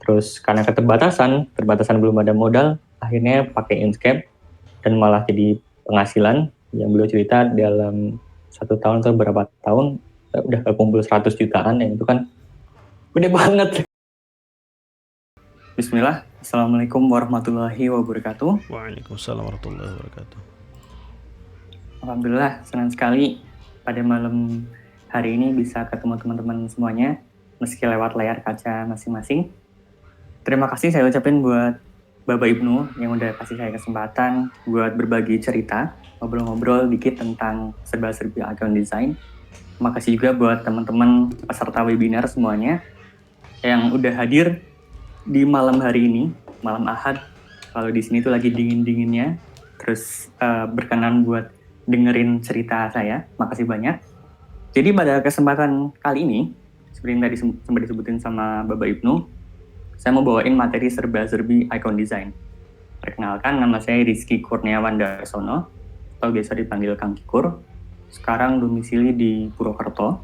Terus karena terbatasan belum ada modal, akhirnya pakai Inkscape dan malah jadi penghasilan. Yang beliau cerita dalam 1 tahun atau berapa tahun udah kekumpul 100 jutaan, yang itu kan gede banget. Bismillah, Assalamualaikum warahmatullahi wabarakatuh. Waalaikumsalam warahmatullahi wabarakatuh. Alhamdulillah, senang sekali pada malam hari ini bisa ketemu teman-teman semuanya, meski lewat layar kaca masing-masing. Terima kasih saya ucapin buat Bapak Ibnu yang udah kasih saya kesempatan buat berbagi cerita, ngobrol-ngobrol dikit tentang serba-serbi icon design. Terima kasih juga buat teman-teman peserta webinar semuanya yang udah hadir di malam hari ini, malam Ahad. Kalau di sini tuh lagi dingin-dinginnya, terus berkenan buat dengerin cerita saya. Makasih banyak. Jadi pada kesempatan kali ini, seperti yang tadi sempat disebutin sama Bapak Ibnu, saya mau bawain materi serba-serbi icon design. Perkenalkan, nama saya Rizky Kurniawan Darsono, atau biasa dipanggil Kang Kikur. Sekarang domisili di Purwokerto,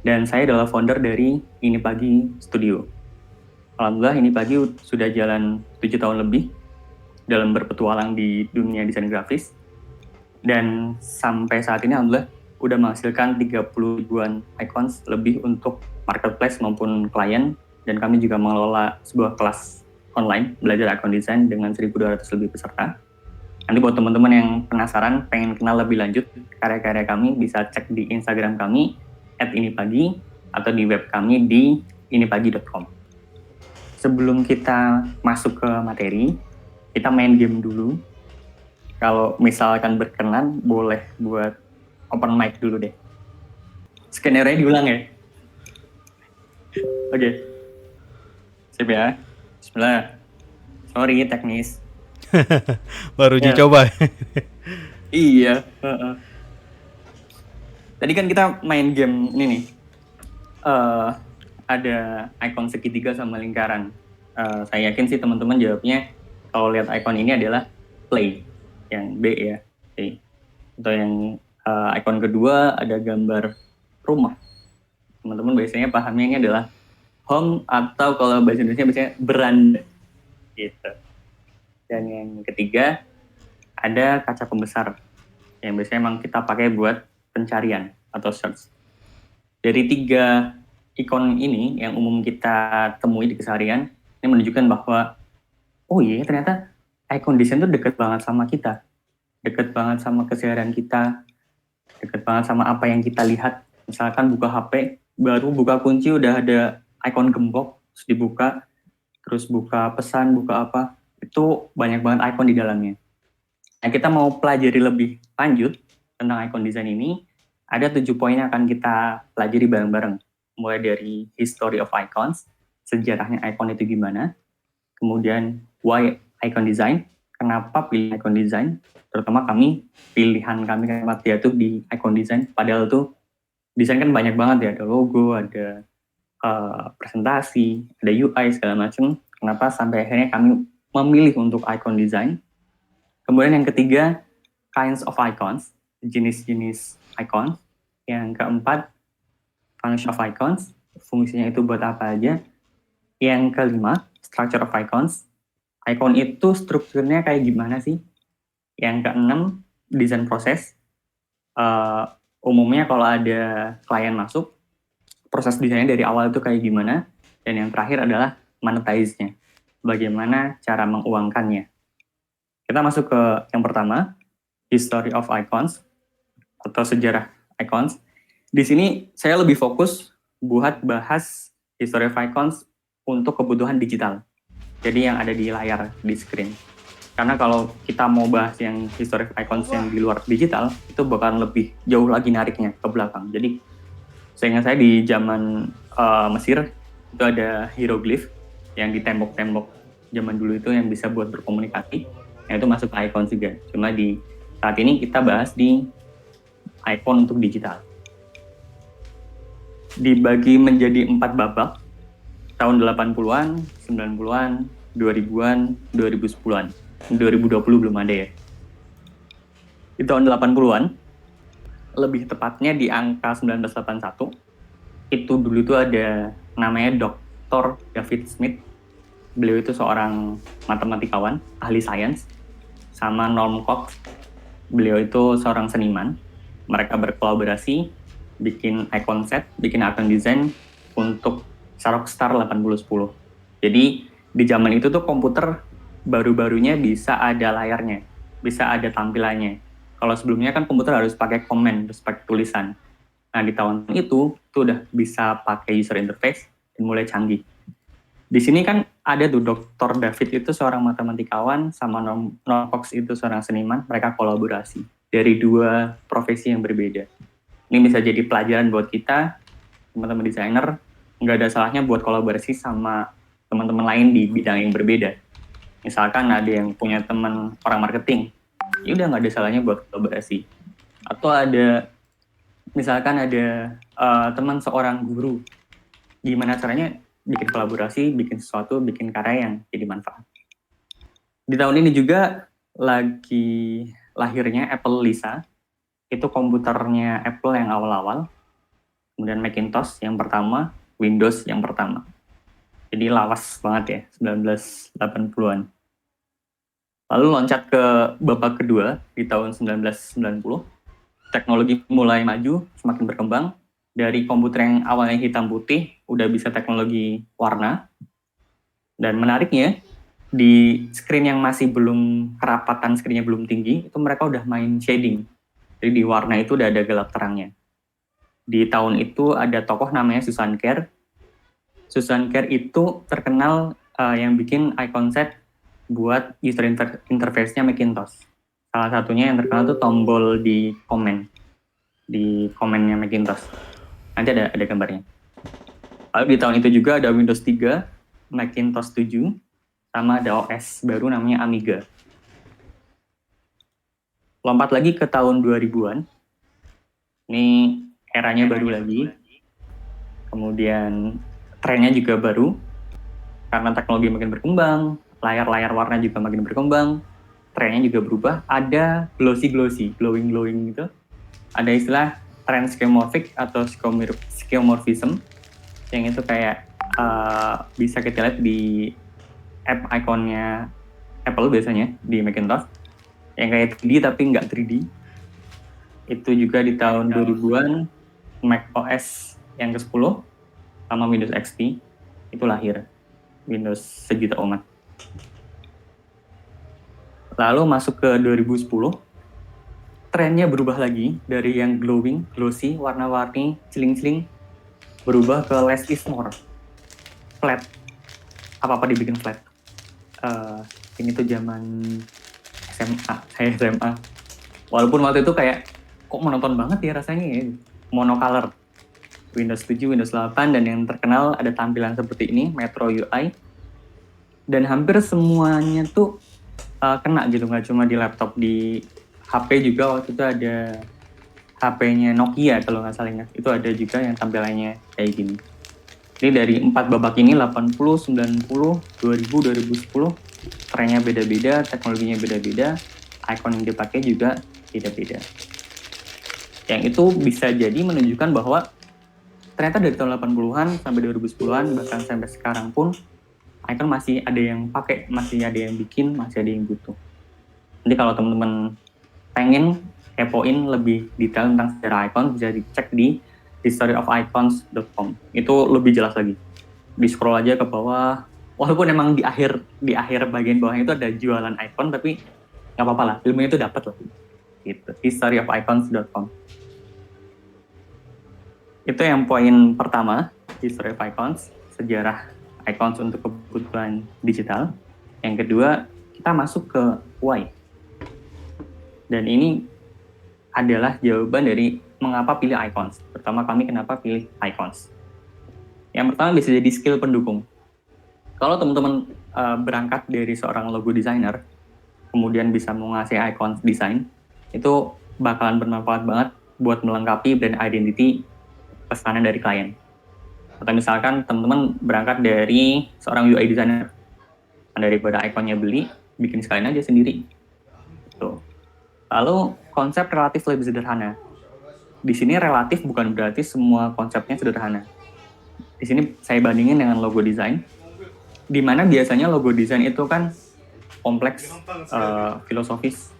dan saya adalah founder dari Ini Pagi Studio. Alhamdulillah Ini Pagi sudah jalan 7 tahun lebih dalam berpetualang di dunia desain grafis. Dan sampai saat ini Alhamdulillah udah menghasilkan 30 ribuan icons lebih untuk marketplace maupun klien. Dan kami juga mengelola sebuah kelas online belajar icon design dengan 1.200 lebih peserta. Nanti buat teman-teman yang penasaran, pengen kenal lebih lanjut karya-karya kami, bisa cek di Instagram kami @inipagi atau di web kami di inipagi.com. Sebelum kita masuk ke materi, kita main game dulu. Kalau misalkan berkenan, boleh buat open mic dulu deh. Skenario diulang ya? Oke. Siap ya? Bismillah. Sorry, teknis. Baru uji coba. Iya. Tadi kan kita main game ini nih. Ada icon segitiga sama lingkaran. Saya yakin sih teman-teman jawabnya kalau lihat icon ini adalah play, yang B ya. Okay. Atau yang icon kedua ada gambar rumah. Teman-teman biasanya pahamnya ini adalah home, atau kalau bahasa Indonesia biasanya beranda gitu. Dan yang ketiga ada kaca pembesar yang biasanya memang kita pakai buat pencarian atau search. Dari 3 ikon ini yang umum kita temui di keseharian, ini menunjukkan bahwa oh iya ternyata icon design itu dekat banget sama kita, dekat banget sama keseharian kita, dekat banget sama apa yang kita lihat. Misalkan buka HP, baru buka kunci udah ada icon gembok, terus dibuka, terus buka pesan, buka apa, itu banyak banget icon di dalamnya. Nah, kita mau pelajari lebih lanjut tentang icon design ini, ada 7 poin yang akan kita pelajari bareng-bareng. Mulai dari history of icons, sejarahnya icon itu gimana, kemudian why icon design, kenapa pilih icon design, terutama pilihan kami kenapa jatuh di icon design, padahal tuh desain kan banyak banget ya, ada logo, ada presentasi, ada UI, segala macam. Kenapa sampai akhirnya kami memilih untuk icon design. Kemudian yang ketiga, kinds of icons, jenis-jenis icons. Yang keempat, function of icons, fungsinya itu buat apa aja. Yang kelima, structure of icons, icon itu strukturnya kayak gimana sih. Yang keenam, design proses, umumnya kalau ada klien masuk, proses desainnya dari awal itu kayak gimana. Dan yang terakhir adalah monetize-nya, bagaimana cara menguangkannya. Kita masuk ke yang pertama, history of icons atau sejarah icons. Di sini saya lebih fokus buat bahas history of icons untuk kebutuhan digital. Jadi yang ada di layar, di screen. Karena kalau kita mau bahas yang history of icons yang di luar digital, itu bakal lebih jauh lagi nariknya ke belakang. Jadi seingat saya di zaman Mesir, itu ada hieroglif yang di tembok-tembok zaman dulu itu yang bisa buat berkomunikasi. Yang itu masuk ke icon juga. Cuma di saat ini kita bahas di icon untuk digital. Dibagi menjadi 4 babak, tahun 80-an, 90-an, 2000-an, 2010-an. 2020 belum ada ya. Di tahun 80-an, lebih tepatnya di angka 1981, itu dulu itu ada namanya Dr. David Smith. beliau itu seorang matematikawan, ahli sains, sama Norm Cox, beliau itu seorang seniman. Mereka berkolaborasi, bikin icon set, bikin icon design untuk Rockstar 8010. Jadi di zaman itu tuh komputer baru-barunya bisa ada layarnya, bisa ada tampilannya. Kalau sebelumnya kan komputer harus pakai komen, harus pakai tulisan. Nah di tahun itu udah bisa pakai user interface dan mulai canggih. Di sini kan ada tuh Dr. David itu seorang matematikawan sama Norm Cox itu seorang seniman, mereka kolaborasi dari dua profesi yang berbeda. Ini bisa jadi pelajaran buat kita, teman-teman desainer, nggak ada salahnya buat kolaborasi sama teman-teman lain di bidang yang berbeda. Misalkan ada yang punya teman orang marketing, ya udah nggak ada salahnya buat kolaborasi. Atau ada, misalkan ada teman seorang guru, gimana caranya bikin kolaborasi, bikin sesuatu, bikin karya yang jadi manfaat. Di tahun ini juga lagi lahirnya Apple Lisa, itu komputernya Apple yang awal-awal, kemudian Macintosh yang pertama, Windows yang pertama. Jadi lawas banget ya, 1980-an. Lalu loncat ke babak kedua di tahun 1990, teknologi mulai maju, semakin berkembang. Dari komputer yang awalnya hitam putih, udah bisa teknologi warna. Dan menariknya, di screen yang masih belum kerapatan, screen-nya belum tinggi, itu mereka udah main shading. Jadi di warna itu udah ada gelap terangnya. Di tahun itu ada tokoh namanya Susan Kare. Susan Kare itu terkenal yang bikin icon set buat user interface-nya Macintosh. Salah satunya yang terkenal itu tombol di komennya Macintosh. Nanti ada gambarnya. Lalu di tahun itu juga ada Windows 3, Macintosh 7, sama ada OS baru namanya Amiga. Lompat lagi ke tahun 2000-an. Ini eranya baru lagi. Kemudian trennya juga baru. Karena teknologi makin berkembang, layar-layar warna juga makin berkembang, trennya juga berubah. Ada glossy, glowing gitu. Ada istilah trend skeuomorphic atau skeuomorphism, yang itu kayak bisa kita lihat di app ikonnya Apple biasanya di Macintosh, yang kayak 3D tapi nggak 3D. Itu juga di tahun 2000-an Mac OS yang ke-10 sama Windows XP itu lahir, Windows sejuta umat. Lalu masuk ke 2010, trennya berubah lagi dari yang glowing, glossy, warna-warni, ciling-ciling, berubah ke less is more, flat. Apa-apa dibikin flat. Ini tuh zaman SMA, saya SMA. Walaupun waktu itu kayak, kok monoton banget ya rasanya ya, monocolor. Windows 7, Windows 8, dan yang terkenal ada tampilan seperti ini, Metro UI. Dan hampir semuanya tuh kena gitu, nggak cuma di laptop, di HP juga waktu itu ada HP-nya Nokia kalau nggak salah ingat. Itu ada juga yang tampilannya kayak gini. Jadi dari 4 babak ini, 80, 90, 2000, 2010, trennya beda-beda, teknologinya beda-beda, icon yang dipakai juga beda-beda. Yang itu bisa jadi menunjukkan bahwa ternyata dari tahun 80-an sampai 2010-an, bahkan sampai sekarang pun, icon masih ada yang pakai, masih ada yang bikin, masih ada yang butuh. Nanti kalau teman-teman pengen kepoin lebih detail tentang sejarah icon, bisa dicek di historyoficons.com. Itu lebih jelas lagi. Di scroll aja ke bawah. Walaupun emang di akhir bagian bawahnya itu ada jualan icon, tapi nggak apa-apa lah, ilmunya itu dapat lah. Gitu. Historyoficons.com. Itu yang poin pertama, history of icons, sejarah icons untuk kebutuhan digital. Yang kedua, kita masuk ke why. Dan ini adalah jawaban dari mengapa pilih icons. Pertama kami kenapa pilih icons. Yang pertama bisa jadi skill pendukung. Kalau teman-teman berangkat dari seorang logo designer, kemudian bisa menguasai icons design, itu bakalan bermanfaat banget buat melengkapi brand identity pesanan dari klien. Atau misalkan teman-teman berangkat dari seorang UI designer, daripada ikonnya beli, bikin sekalian aja sendiri. Tuh. Lalu konsep relatif lebih sederhana. Di sini relatif bukan berarti semua konsepnya sederhana. Di sini saya bandingin dengan logo design. di mana biasanya logo desain itu kan kompleks, filosofis,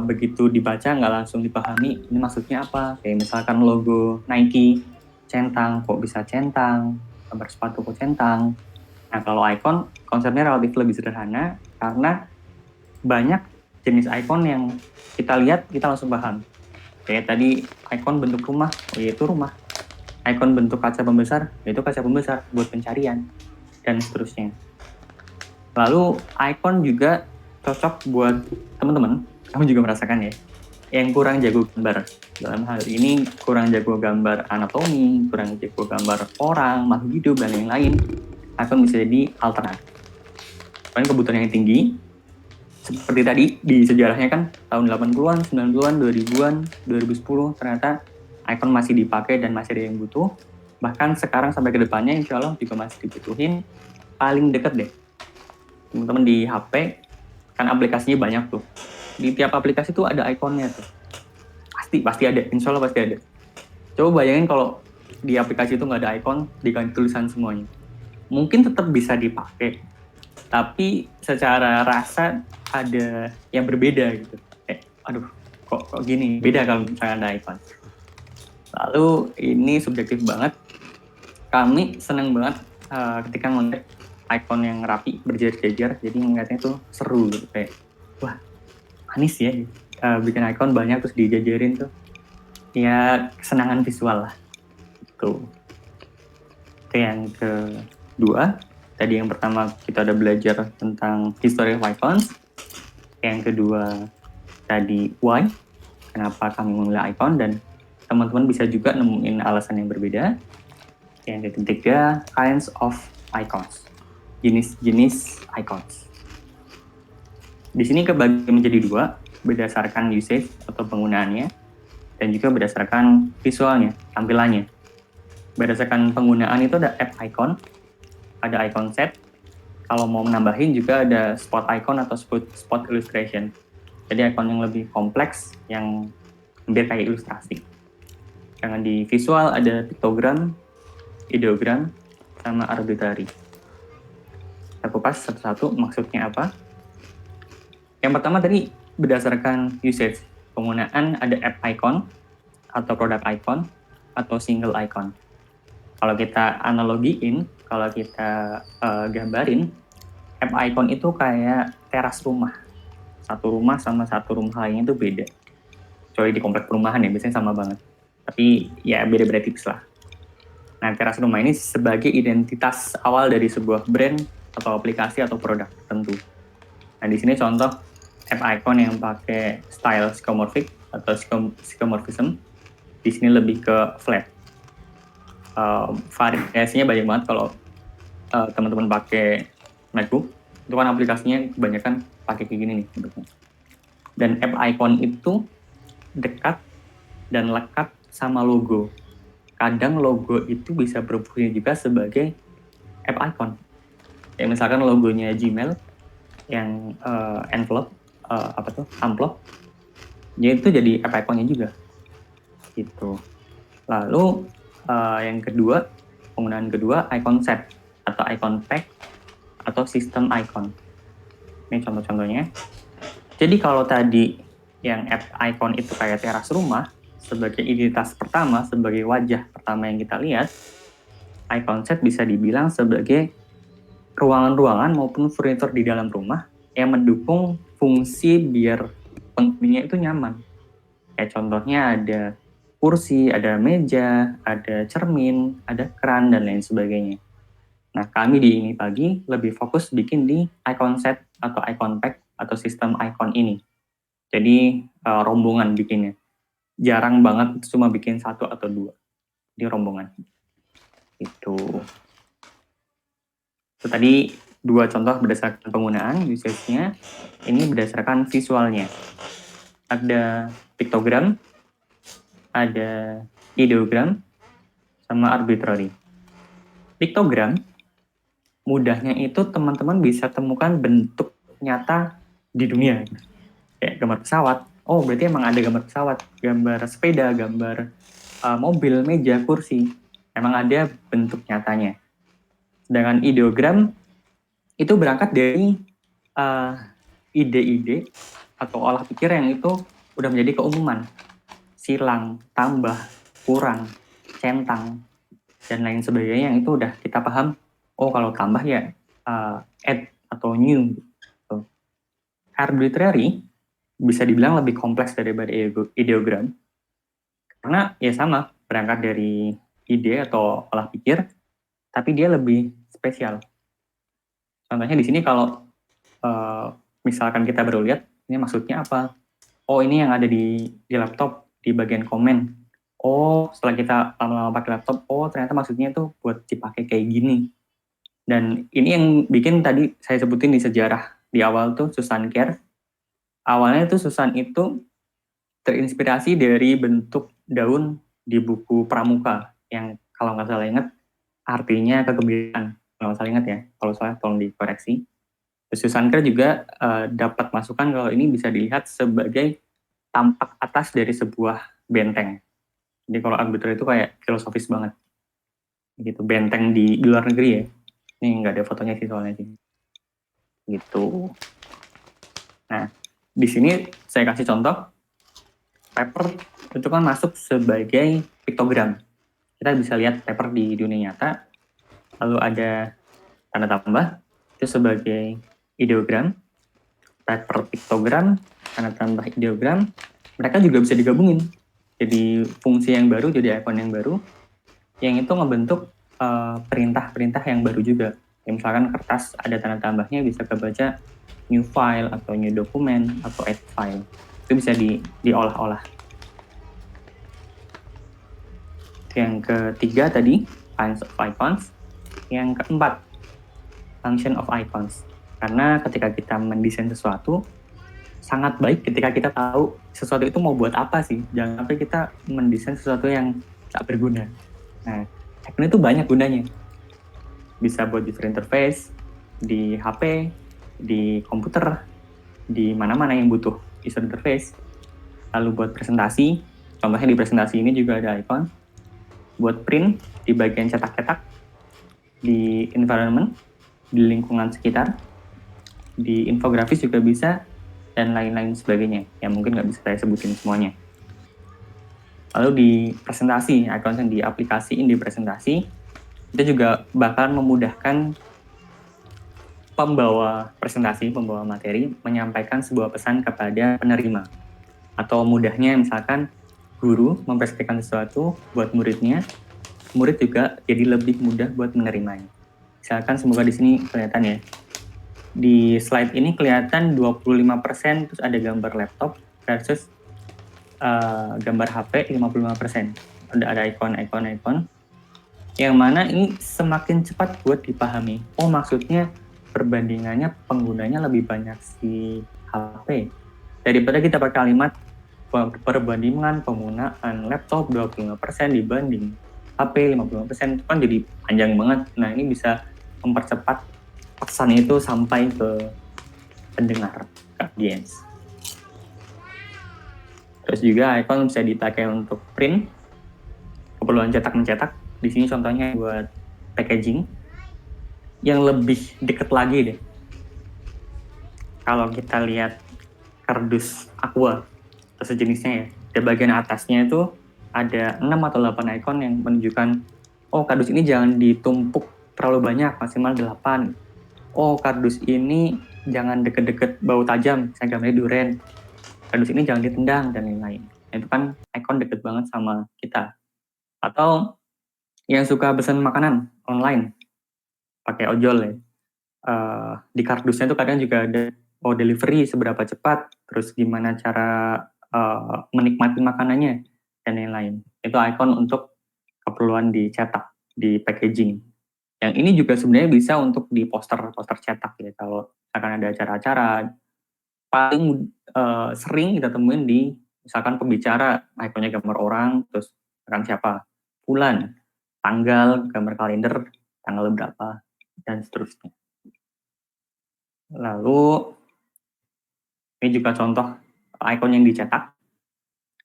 begitu dibaca nggak langsung dipahami ini maksudnya apa. Kayak misalkan logo Nike, centang, kok bisa centang, gambar sepatu kok centang. Nah kalau icon, konsepnya relatif lebih sederhana, karena banyak jenis icon yang kita lihat, kita langsung paham. Kayak tadi, icon bentuk rumah, oh ya itu rumah. Icon bentuk kaca pembesar, yaitu kaca pembesar buat pencarian, dan seterusnya. Lalu icon juga cocok buat teman-teman, kamu juga merasakan ya, yang kurang jago gambar. Dalam hal ini kurang jago gambar anatomi, kurang jago gambar orang, makhluk hidup, dan lain-lain. Icon bisa jadi alternatif. Karena kebutuhan yang tinggi, seperti tadi di sejarahnya kan tahun 80-an, 90-an, 2000-an, 2010 ternyata icon masih dipakai dan masih ada yang butuh. Bahkan sekarang sampai ke depannya insya Allah juga masih dibutuhin. Paling deket deh, teman-teman di HP kan aplikasinya banyak tuh. Di tiap aplikasi tuh ada ikonnya tuh. Pasti ada, insya Allah pasti ada. Coba bayangin kalau di aplikasi itu nggak ada icon, diganti tulisan semuanya. Mungkin tetap bisa dipakai, tapi secara rasa ada yang berbeda gitu. Aduh, kok gini, beda kalau misalnya ada icon. Lalu ini subjektif banget. Kami seneng banget ketika ngeliat icon yang rapi, berjejer-jejer, jadi ngeliatnya tuh seru gitu. Kayak, wah manis ya, bikin icon banyak terus dijajarin tuh. Ya kesenangan visual lah. Tuh. Itu yang kedua. Tadi yang pertama kita udah belajar tentang history of icons. Yang kedua tadi why, kenapa kami memilih icon, dan teman-teman bisa juga nemuin alasan yang berbeda. Yang ketiga, kinds of icons, jenis-jenis icons. Di sini kebagi menjadi dua, berdasarkan usage atau penggunaannya, dan juga berdasarkan visualnya, tampilannya. Berdasarkan penggunaan itu ada app icon, ada icon set. Kalau mau menambahin juga ada spot icon atau spot illustration. Jadi icon yang lebih kompleks, yang hampir kayak ilustrasi. Jangan di visual ada piktogram, ideogram, sama arbitrary. Kita kupas satu-satu maksudnya apa. Yang pertama tadi berdasarkan usage. Penggunaan ada app icon, atau product icon, atau single icon. Kalau kita analogiin, kalau kita gambarin, app icon itu kayak teras rumah. Satu rumah sama satu rumah lainnya itu beda. Kecuali di komplek perumahan ya, biasanya sama banget. Tapi ya beda-beda tipis lah. Nah, teras rumah ini sebagai identitas awal dari sebuah brand atau aplikasi atau produk tertentu. Nah, di sini contoh app icon yang pakai style skeuomorphic atau skeuomorphism. Di sini lebih ke flat. Variasinya banyak banget. Kalau teman-teman pakai MacBook, itu kan aplikasinya kebanyakan pakai kayak gini nih bentuknya. Dan app icon itu dekat dan lekat sama logo. Kadang logo itu bisa berfungsi juga sebagai app icon. Kayak misalkan logonya Gmail yang envelope, amplop, jadi itu jadi app iconnya juga. Gitu. Lalu yang kedua, penggunaan kedua, icon set atau icon pack atau sistem icon. Ini contoh-contohnya. Jadi kalau tadi yang app icon itu kayak teras rumah, sebagai identitas pertama, sebagai wajah pertama yang kita lihat, icon set bisa dibilang sebagai ruangan-ruangan maupun furnitur di dalam rumah yang mendukung fungsi biar penghuninya itu nyaman. Kayak contohnya ada kursi, ada meja, ada cermin, ada keran, dan lain sebagainya. Nah, kami di Ini Pagi lebih fokus bikin di icon set atau icon pack atau sistem icon ini. Jadi rombongan bikinnya. Jarang banget cuma bikin satu atau dua. Di rombongan. Itu tadi dua contoh berdasarkan penggunaan, usage-nya. Ini berdasarkan visualnya. Ada piktogram, ada ideogram, sama arbitrary. Piktogram, mudahnya itu teman-teman bisa temukan bentuk nyata di dunia. Kayak gambar pesawat, oh berarti emang ada gambar pesawat, gambar sepeda, gambar mobil, meja, kursi. Emang ada bentuk nyatanya. Sedangkan ideogram, itu berangkat dari uh, ide-ide atau olah pikir yang itu udah menjadi keumuman. Silang, tambah, kurang, centang, dan lain sebagainya yang itu udah kita paham. Oh, kalau tambah ya add atau new. Gitu. Arbitrary bisa dibilang lebih kompleks daripada ideogram karena ya sama, berangkat dari ide atau olah pikir, tapi dia lebih spesial. Contohnya di sini kalau misalkan kita baru lihat, ini maksudnya apa? Oh, ini yang ada di laptop di bagian komen. Oh, setelah kita lama-lama pakai laptop, oh ternyata maksudnya itu buat dipakai kayak gini. Dan ini yang bikin tadi saya sebutin di sejarah di awal tuh Susan Kare. Awalnya tuh Susan itu terinspirasi dari bentuk daun di buku Pramuka yang kalau nggak salah ingat artinya kegembiraan. Kalau nggak salah ingat ya, kalau salah tolong dikoreksi. Susan Kare juga dapat masukan kalau ini bisa dilihat sebagai tampak atas dari sebuah benteng. Jadi kalau arbiter itu kayak filosofis banget. Gitu, benteng di luar negeri ya. Ini nggak ada fotonya sih soalnya sih. Gitu. Nah, di sini saya kasih contoh, paper itu kan masuk sebagai piktogram. Kita bisa lihat paper di dunia nyata, lalu ada tanda tambah, itu sebagai ideogram, paper piktogram, tanda tambah ideogram, mereka juga bisa digabungin. Jadi fungsi yang baru, jadi icon yang baru, yang itu ngebentuk perintah-perintah yang baru juga. Ya, misalkan kertas ada tanda tambahnya bisa kebaca new file atau new document atau add file. Itu bisa diolah-olah. Yang ketiga tadi, kinds of icons. Yang keempat, function of icons. Karena ketika kita mendesain sesuatu, sangat baik ketika kita tahu sesuatu itu mau buat apa sih. Jangan sampai kita mendesain sesuatu yang tak berguna. Nah, icon itu banyak gunanya. Bisa buat user interface, di HP, di komputer, di mana-mana yang butuh user interface. Lalu buat presentasi, contohnya di presentasi ini juga ada icon. Buat print, di bagian cetak-cetak, di environment, di lingkungan sekitar, di infografis juga bisa, dan lain-lain sebagainya, yang mungkin nggak bisa saya sebutin semuanya. Lalu di presentasi, icon yang diaplikasiin di presentasi, itu juga bakal memudahkan pembawa presentasi, pembawa materi, menyampaikan sebuah pesan kepada penerima. Atau mudahnya misalkan guru mempresentasikan sesuatu buat muridnya, murid juga jadi lebih mudah buat menerimanya. Misalkan semoga di sini kelihatan ya. Di slide ini kelihatan 25% terus ada gambar laptop versus gambar HP 55%. Ada ikon-ikon yang mana ini semakin cepat buat dipahami. Oh, maksudnya perbandingannya penggunanya lebih banyak si HP daripada kita pakai kalimat perbandingan penggunaan laptop 25% dibanding HP 50%, itu kan jadi panjang banget. Nah, ini bisa mempercepat pesan itu sampai ke pendengar, ke audience. Terus juga icon bisa dipakai untuk print, keperluan cetak-mencetak. Di sini contohnya buat packaging yang lebih deket lagi deh. Kalau kita lihat kardus aqua atau sejenisnya ya, di bagian atasnya itu ada 6 atau 8 icon yang menunjukkan, oh kardus ini jangan ditumpuk terlalu banyak, maksimal 8. Oh kardus ini jangan deket-deket bau tajam, saya gambarnya durian. Kardus ini jangan ditendang, dan lain-lain. Itu kan icon deket banget sama kita. Atau yang suka pesan makanan online, pakai ojol ya. Di kardusnya itu kadang juga ada delivery seberapa cepat, terus gimana cara menikmati makanannya, dan lain-lain. Itu icon untuk keperluan dicetak, di packaging. Yang ini juga sebenarnya bisa untuk di poster-poster cetak ya. Kalau akan ada acara-acara, paling sering kita temuin di misalkan pembicara, ikonnya gambar orang, terus akan siapa, bulan, tanggal, gambar kalender, tanggal berapa, dan seterusnya. Lalu ini juga contoh icon yang dicetak.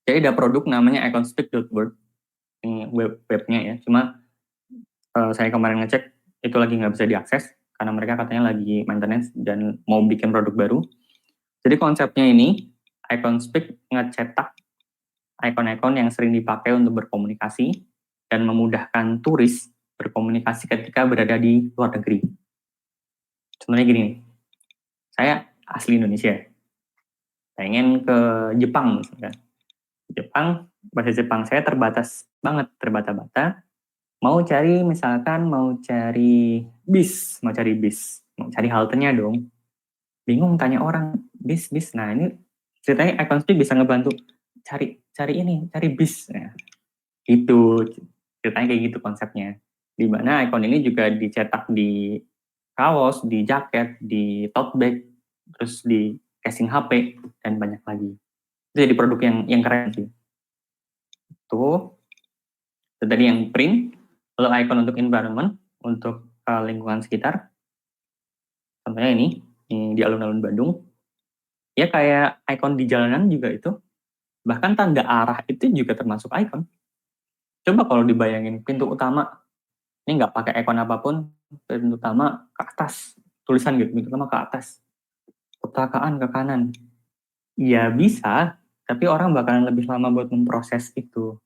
Jadi ada produk namanya iconspeak.word, ini webnya ya. Cuma saya kemarin ngecek itu lagi nggak bisa diakses karena mereka katanya lagi maintenance dan mau bikin produk baru. Jadi konsepnya ini, IconSpeak ngecetak ikon-ikon yang sering dipakai untuk berkomunikasi dan memudahkan turis berkomunikasi ketika berada di luar negeri. Sebenarnya gini, saya asli Indonesia, pengen ke Jepang misalkan. Jepang, bahasa Jepang saya terbatas banget, terbata-bata. Mau cari bis, mau cari haltenya dong. Bingung tanya orang, bis. Nah ini ceritanya IconSpeak bisa ngebantu cari bis. Nah, itu ceritanya kayak gitu konsepnya. Di mana icon ini juga dicetak di kaos, di jaket, di tote bag, terus di casing HP dan banyak lagi. Itu jadi produk yang keren sih. Itu tadi yang print, lalu icon untuk environment, untuk lingkungan sekitar. Contohnya ini di alun-alun Bandung. Ya kayak icon di jalanan juga itu. Bahkan tanda arah itu juga termasuk icon. Coba kalau dibayangin pintu utama, ini nggak pakai icon apapun, pintu utama ke atas, tulisan gitu, pintu utama ke atas, perpustakaan ke kanan. Ya bisa, tapi orang bakalan lebih lama buat memproses itu.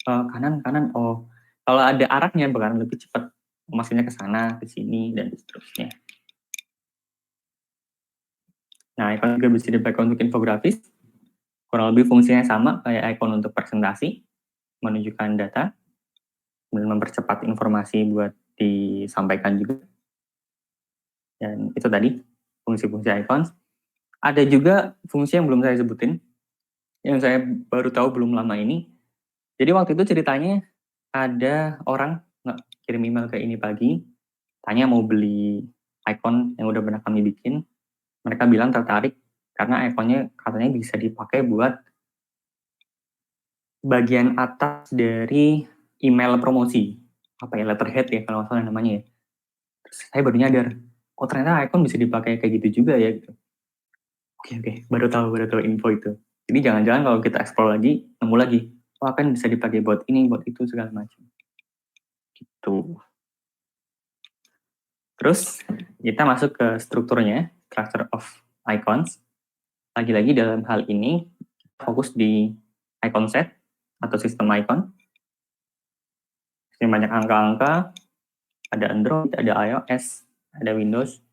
Kanan, oh kalau ada arahnya bakalan lebih cepat, maksudnya ke sana, ke sini, dan seterusnya. Nah, icon juga bisa dipakai untuk infografis, kurang lebih fungsinya sama kayak icon untuk presentasi, menunjukkan data, dan mempercepat informasi buat disampaikan juga. Dan itu tadi fungsi-fungsi icons. Ada juga fungsi yang belum saya sebutin, yang saya baru tahu belum lama ini. Jadi waktu itu ceritanya ada orang kirim email ke ini pagi, tanya mau beli icon yang udah pernah kami bikin. Mereka bilang tertarik karena iconnya katanya bisa dipakai buat bagian atas dari email promosi. Apa ya, letterhead ya kalau nggak salah namanya ya. Terus saya baru nyadar, oh ternyata icon bisa dipakai kayak gitu juga ya. Gitu. Oke, baru tahu info itu. Jadi jangan-jangan kalau kita explore lagi, nemu lagi, oh kan bisa dipakai buat ini, buat itu, segala macam. Gitu. Terus kita masuk ke strukturnya, structure of icons. Lagi-lagi dalam hal ini, fokus di icon set atau sistem icon. Ini banyak angka-angka, ada Android, ada iOS, ada Windows.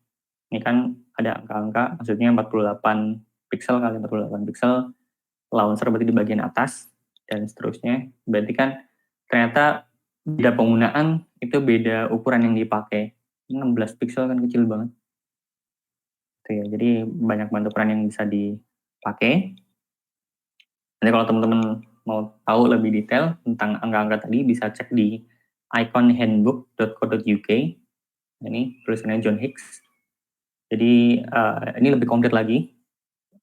Ini kan ada angka-angka, maksudnya 48 pixel kali 48 pixel, launcher berarti di bagian atas, dan seterusnya. Berarti kan ternyata beda penggunaan, itu beda ukuran yang dipakai. 16 pixel kan kecil banget. Itu ya, jadi banyak banget ukuran yang bisa dipakai. Nanti kalau teman-teman mau tahu lebih detail tentang angka-angka tadi, bisa cek di iconhandbook.co.uk. Ini tulisannya John Hicks. Jadi ini lebih komplit lagi.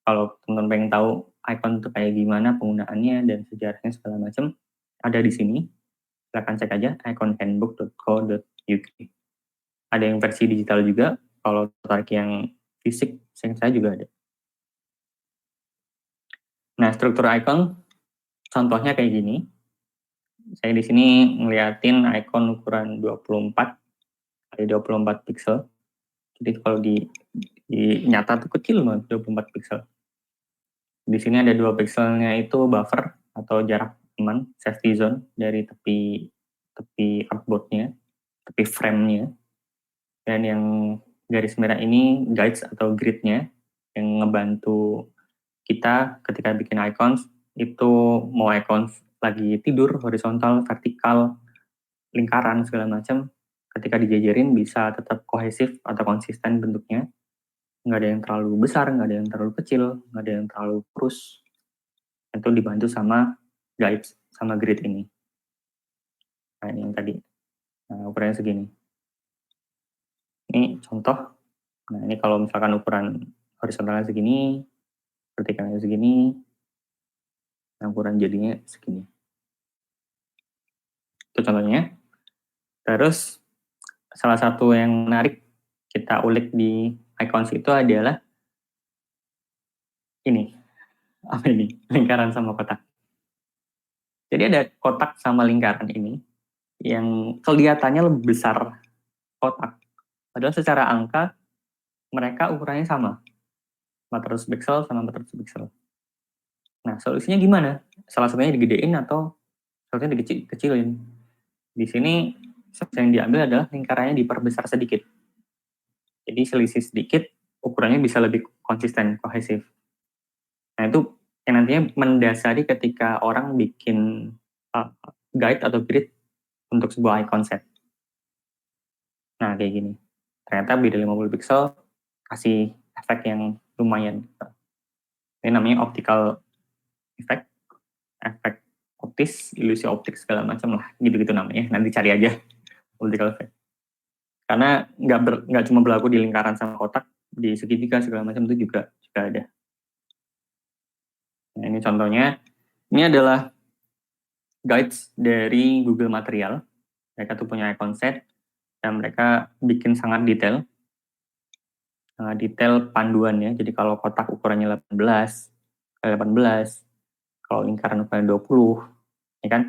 Kalau teman-teman pengen tahu icon itu kayak gimana penggunaannya dan sejarahnya segala macam, ada di sini. Silahkan cek aja iconhandbook.co.uk. Ada yang versi digital juga. Kalau tertarik yang fisik, saya juga ada. Nah, struktur icon contohnya kayak gini. Saya di sini ngeliatin icon ukuran 24 kali 24 pixel. Jadi kalau di nyata tuh kecil banget, 24 pixel. Di sini ada 2 pixelnya itu buffer atau jarak aman, safety zone dari tepi artboardnya, tepi frame-nya. Dan yang garis merah ini guides atau grid-nya yang ngebantu kita ketika bikin icons, itu mau icons lagi tidur, horizontal, vertikal, lingkaran, segala macam, ketika dijajarin bisa tetap kohesif atau konsisten bentuknya. Nggak ada yang terlalu besar, nggak ada yang terlalu kecil, nggak ada yang terlalu kurus. Itu dibantu sama guides, sama grid ini. Nah, ini yang tadi. Nah, ukurannya segini. Ini contoh. Nah, ini kalau misalkan ukuran horizontalnya segini, vertikalnya segini, nah ukuran jadinya segini. Itu contohnya. Terus, salah satu yang menarik kita ulik di icons itu adalah ini. Apa ini? Lingkaran sama kotak. Jadi ada kotak sama lingkaran ini yang kelihatannya lebih besar kotak. Padahal secara angka mereka ukurannya sama, 400 pixel sama 400 pixel. Nah, solusinya gimana? Salah satunya digedein atau solusinya dikecilin. Di sini solusi yang diambil adalah lingkarannya diperbesar sedikit. Jadi selisih sedikit, ukurannya bisa lebih konsisten, kohesif. Nah, itu yang nantinya mendasari ketika orang bikin guide atau grid untuk sebuah icon set. Nah, kayak gini. Ternyata beda 50 pixel kasih efek yang lumayan. Ini namanya optical effect, efek optis, ilusi optik segala macam lah, gitu-gitu namanya. Nanti cari aja optical effect. Karena nggak cuma berlaku di lingkaran sama kotak, di segitiga segala macam itu juga ada. Nah, ini contohnya. Ini adalah guides dari Google Material. Mereka tuh punya icon set dan mereka bikin sangat detail. Detail panduannya. Jadi kalau kotak ukurannya 18 kali 18, kalau lingkaran ukurannya 20, ya kan?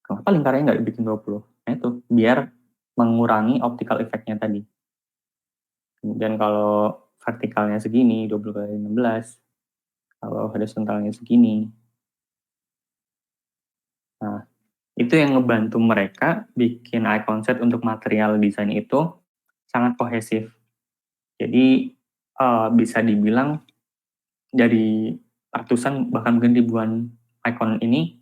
Kenapa lingkarannya nggak dibikin 20? Nah itu, biar mengurangi optical effect-nya tadi. Kemudian kalau vertikalnya segini, 20 kali 16, kalau horizontalnya segini. Nah, itu yang ngebantu mereka bikin icon set untuk material desain itu sangat kohesif. Jadi bisa dibilang dari ratusan bahkan mungkin ribuan icon ini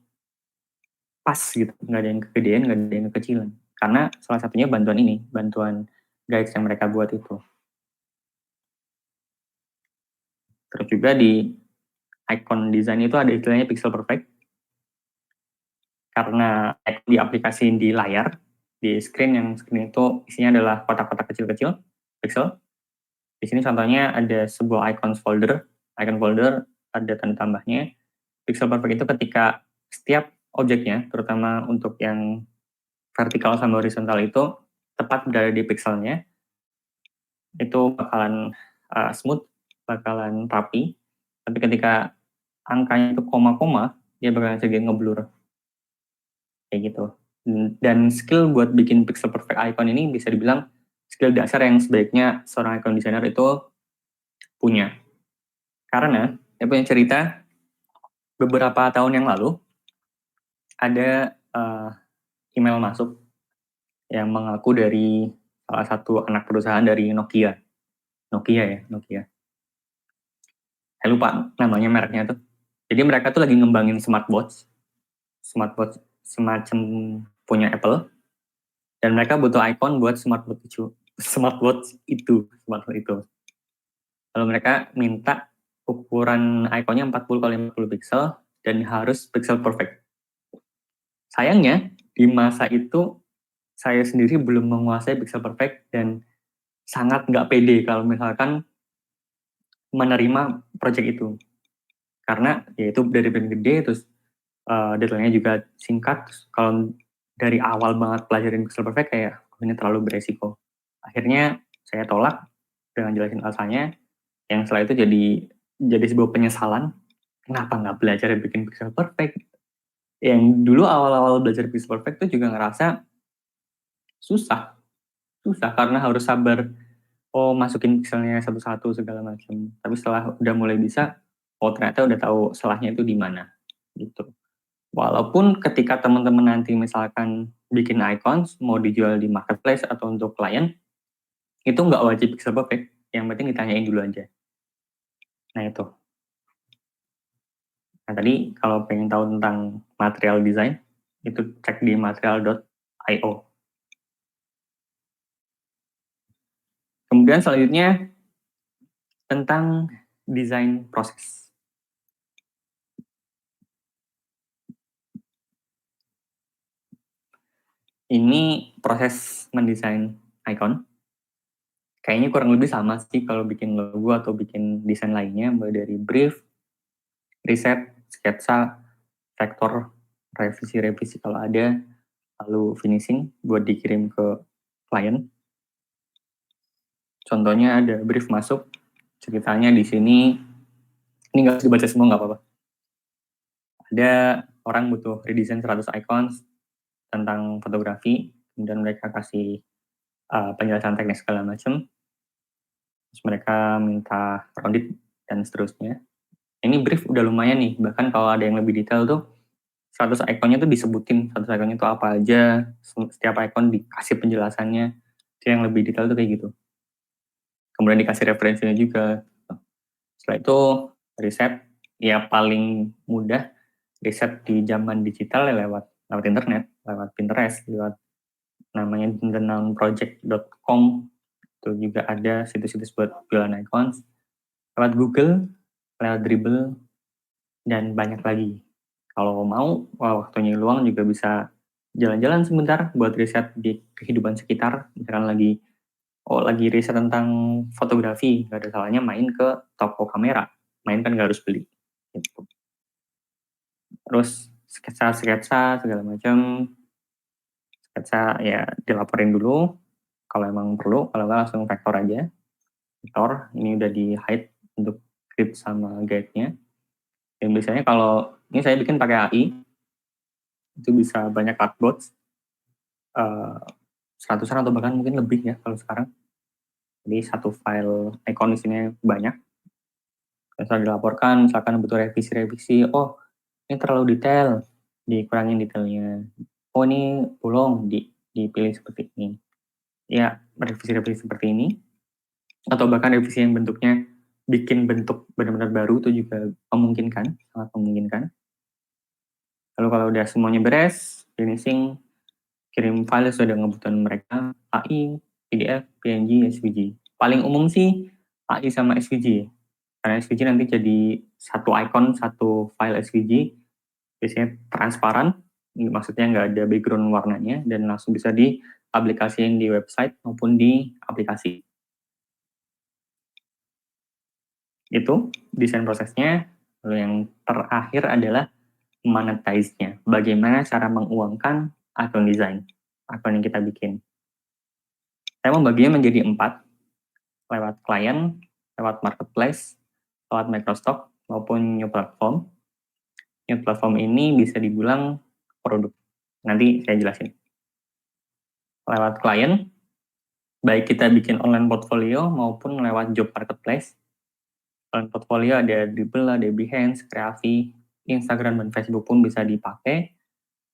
pas gitu, nggak ada yang kegedean, nggak ada yang kekecilan. Karena salah satunya bantuan ini, bantuan guides yang mereka buat itu. Terus juga di icon design itu ada istilahnya pixel perfect. Karena di aplikasi di layar, di screen itu isinya adalah kotak-kotak kecil-kecil, pixel. Di sini contohnya ada sebuah icon folder ada tanda tambahnya. Pixel perfect itu ketika setiap objeknya, terutama untuk yang vertikal sama horizontal itu tepat berada di pixelnya, itu bakalan smooth, bakalan rapi. Tapi ketika angkanya itu koma-koma, dia bakalan sedikit ngeblur. Kayak gitu. Dan skill buat bikin pixel perfect icon ini bisa dibilang skill dasar yang sebaiknya seorang icon designer itu punya. Karena dia punya cerita beberapa tahun yang lalu ada email masuk yang mengaku dari salah satu anak perusahaan dari Nokia. Nokia. Saya lupa namanya mereknya tuh. Jadi mereka tuh lagi ngembangin smartwatch semacam punya Apple, dan mereka butuh icon buat smartwatch itu. Lalu mereka minta ukuran ikonnya 40 kali 40 pixel dan harus pixel perfect. Sayangnya di masa itu saya sendiri belum menguasai pixel perfect dan sangat nggak pede kalau misalkan menerima project itu. Karena ya itu dari brand gede, terus deadline-nya juga singkat. Kalau dari awal banget pelajarin pixel perfect kayak ini terlalu beresiko. Akhirnya saya tolak dengan jelasin alasannya. Yang setelah itu jadi sebuah penyesalan. Kenapa nggak belajar bikin pixel perfect? Yang dulu awal-awal belajar pixel perfect tuh juga ngerasa susah karena harus sabar. Oh, masukin pixelnya satu-satu segala macam. Tapi setelah udah mulai bisa, oh ternyata udah tahu salahnya itu di mana gitu. Walaupun ketika teman-teman nanti misalkan bikin icons mau dijual di marketplace atau untuk klien, itu nggak wajib pixel perfect. Yang penting ditanyain dulu aja. Nah itu. Nah tadi kalau pengen tahu tentang material design, itu cek di material.io. Kemudian selanjutnya tentang desain proses. Ini proses mendesain icon. Kayaknya kurang lebih sama sih kalau bikin logo atau bikin desain lainnya, mulai dari brief, riset, sketsa, vektor, revisi kalau ada, lalu finishing buat dikirim ke klien. Contohnya ada brief masuk, ceritanya di sini, ini nggak harus dibaca semua nggak apa-apa. Ada orang butuh redesign 100 icons tentang fotografi, kemudian mereka kasih penjelasan teknis segala macam. Terus mereka minta rounded dan seterusnya. Ini brief udah lumayan nih, bahkan kalau ada yang lebih detail tuh 100 ikonnya tuh disebutin, 100 ikonnya tuh apa aja, setiap ikon dikasih penjelasannya. Itu yang lebih detail tuh kayak gitu. Kemudian dikasih referensinya juga. Setelah itu riset, ya paling mudah riset di zaman digital ya lewat internet, lewat Pinterest, lewat namanya thenounproject.com. Itu juga ada situs-situs buat jualan icons. Lewat Google, lewat Dribbble, dan banyak lagi. Kalau mau, waktunya luang juga bisa jalan-jalan sebentar buat riset di kehidupan sekitar. Misalkan lagi riset tentang fotografi, nggak ada salahnya main ke toko kamera. Main kan nggak harus beli. Gitu. Terus sketsa segala macam. Sketsa ya dilaporin dulu. Kalau emang perlu, kalau nggak langsung vektor aja. Vektor, ini udah di hide untuk script sama guide-nya. Dan biasanya kalau ini saya bikin pakai AI, itu bisa banyak artboards, 100-an atau bahkan mungkin lebih ya kalau sekarang. Jadi satu file icon isinya banyak. Setelah dilaporkan, misalkan butuh revisi-revisi, oh ini terlalu detail, dikurangin detailnya. Oh ini bolong, dipilih seperti ini. Ya, revisi-revisi seperti ini. Atau bahkan revisi yang bentuknya bikin bentuk benar-benar baru itu juga memungkinkan, sangat memungkinkan. Lalu kalau udah semuanya beres, finishing, kirim file sesuai dengan kebutuhan mereka, AI, PDF, PNG, SVG. Paling umum sih AI sama SVG. Karena SVG nanti jadi satu icon, satu file SVG, biasanya transparan, maksudnya nggak ada background warnanya, dan langsung bisa diaplikasiin di website maupun di aplikasi. Itu desain prosesnya. Lalu yang terakhir adalah monetize-nya. Bagaimana cara menguangkan akun desain, akun yang kita bikin. Saya membaginya menjadi 4, lewat klien, lewat marketplace, lewat microstock, maupun new platform. New platform ini bisa dibilang produk. Nanti saya jelasin. Lewat klien, baik kita bikin online portfolio maupun lewat job marketplace. Online portfolio ada Dribbble, ada Behance, Kreavi, Instagram dan Facebook pun bisa dipakai.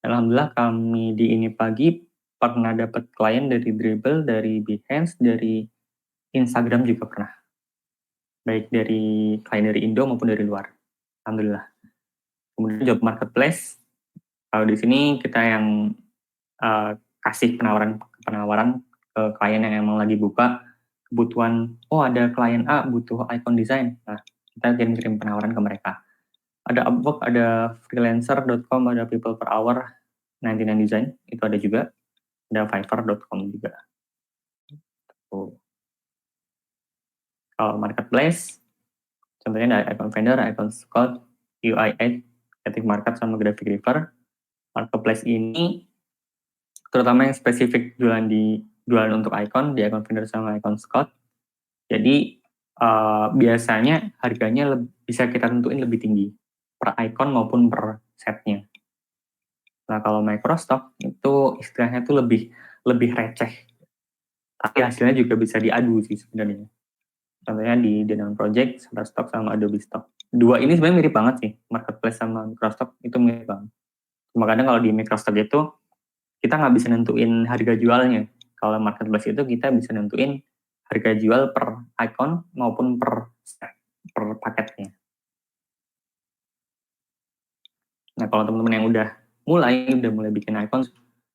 Alhamdulillah kami di Ini Pagi pernah dapat klien dari Dribbble, dari Behance, dari Instagram juga pernah. Baik dari klien dari Indo maupun dari luar. Alhamdulillah. Kemudian job marketplace, kalau di sini kita yang kasih penawaran ke klien yang emang lagi buka kebutuhan, oh ada klien A butuh icon design, nah kita kirim penawaran ke mereka. Ada Upwork, ada freelancer.com, ada people per hour, 99 design, itu ada juga. Ada fiverr.com juga. Kalau marketplace, contohnya ada Icon Vendor, Icon Scout, UI8, Creative Market, sama Graphic River. Marketplace ini terutama yang spesifik jualan untuk icon, di Icon Vendor sama Icon Scout. Jadi biasanya harganya bisa kita tentuin lebih tinggi per icon maupun per setnya. Nah kalau microstock itu istilahnya tuh lebih receh, tapi hasilnya juga bisa diadu sih sebenarnya. Contohnya di Denon Project, Shutterstock sama Adobe Stock. Dua ini sebenarnya mirip banget sih, marketplace sama microstock itu mirip banget. Cuma kadang kalau di microstock itu kita nggak bisa nentuin harga jualnya. Kalau marketplace itu kita bisa nentuin harga jual per icon maupun per paketnya. Nah kalau teman-teman yang udah mulai bikin icon,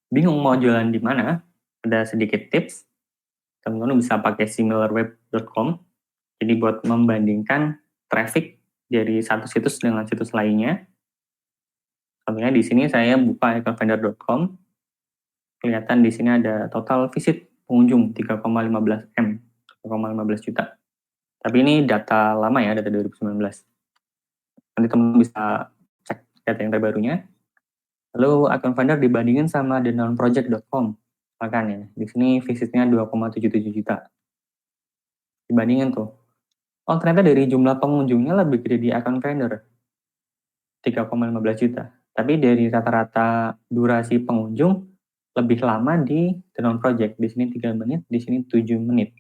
bingung mau jualan di mana, ada sedikit tips. Teman-teman bisa pakai similarweb.com. Jadi buat membandingkan traffic dari satu situs dengan situs lainnya. Contohnya di sini saya buka iconvendor.com. Kelihatan di sini ada total visit pengunjung 3,15 M, 3,15 juta. Tapi ini data lama ya, data 2019. Nanti teman-teman bisa cek data yang terbarunya. Lalu akun vendor dibandingin sama thenounproject.com. Makanya di sini visitnya 2,77 juta. Dibandingin tuh. Oh ternyata dari jumlah pengunjungnya lebih gede di akun vendor, 3,15 juta. Tapi dari rata-rata durasi pengunjung lebih lama di download project. Di sini 3 menit, di sini 7 menit.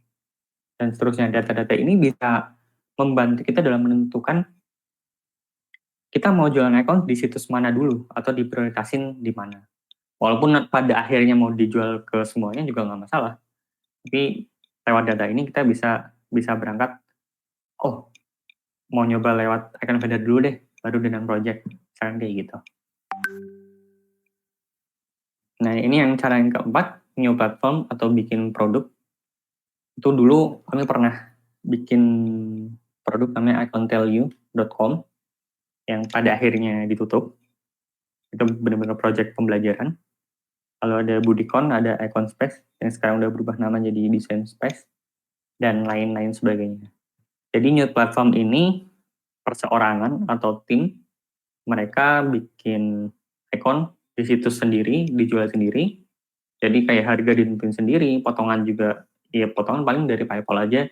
Dan seterusnya. Data-data ini bisa membantu kita dalam menentukan kita mau jualan icon di situs mana dulu atau diprioritasin di mana. Walaupun pada akhirnya mau dijual ke semuanya juga nggak masalah. Tapi lewat data ini kita bisa berangkat, oh mau nyoba lewat icon vendor dulu deh, baru dengan project. Misalkan kayak gitu. Nah ini yang cara yang keempat, new platform atau bikin produk. Itu dulu kami pernah bikin produk namanya icontellyu.com yang pada akhirnya ditutup. Itu benar-benar project pembelajaran. Kalau ada Budicon, ada Icon Space, yang sekarang udah berubah nama jadi Design Space, dan lain-lain sebagainya. Jadi new platform ini perseorangan atau tim, mereka bikin icon di situs sendiri, dijual sendiri. Jadi kayak harga ditentuin sendiri, potongan juga, ya potongan paling dari PayPal aja.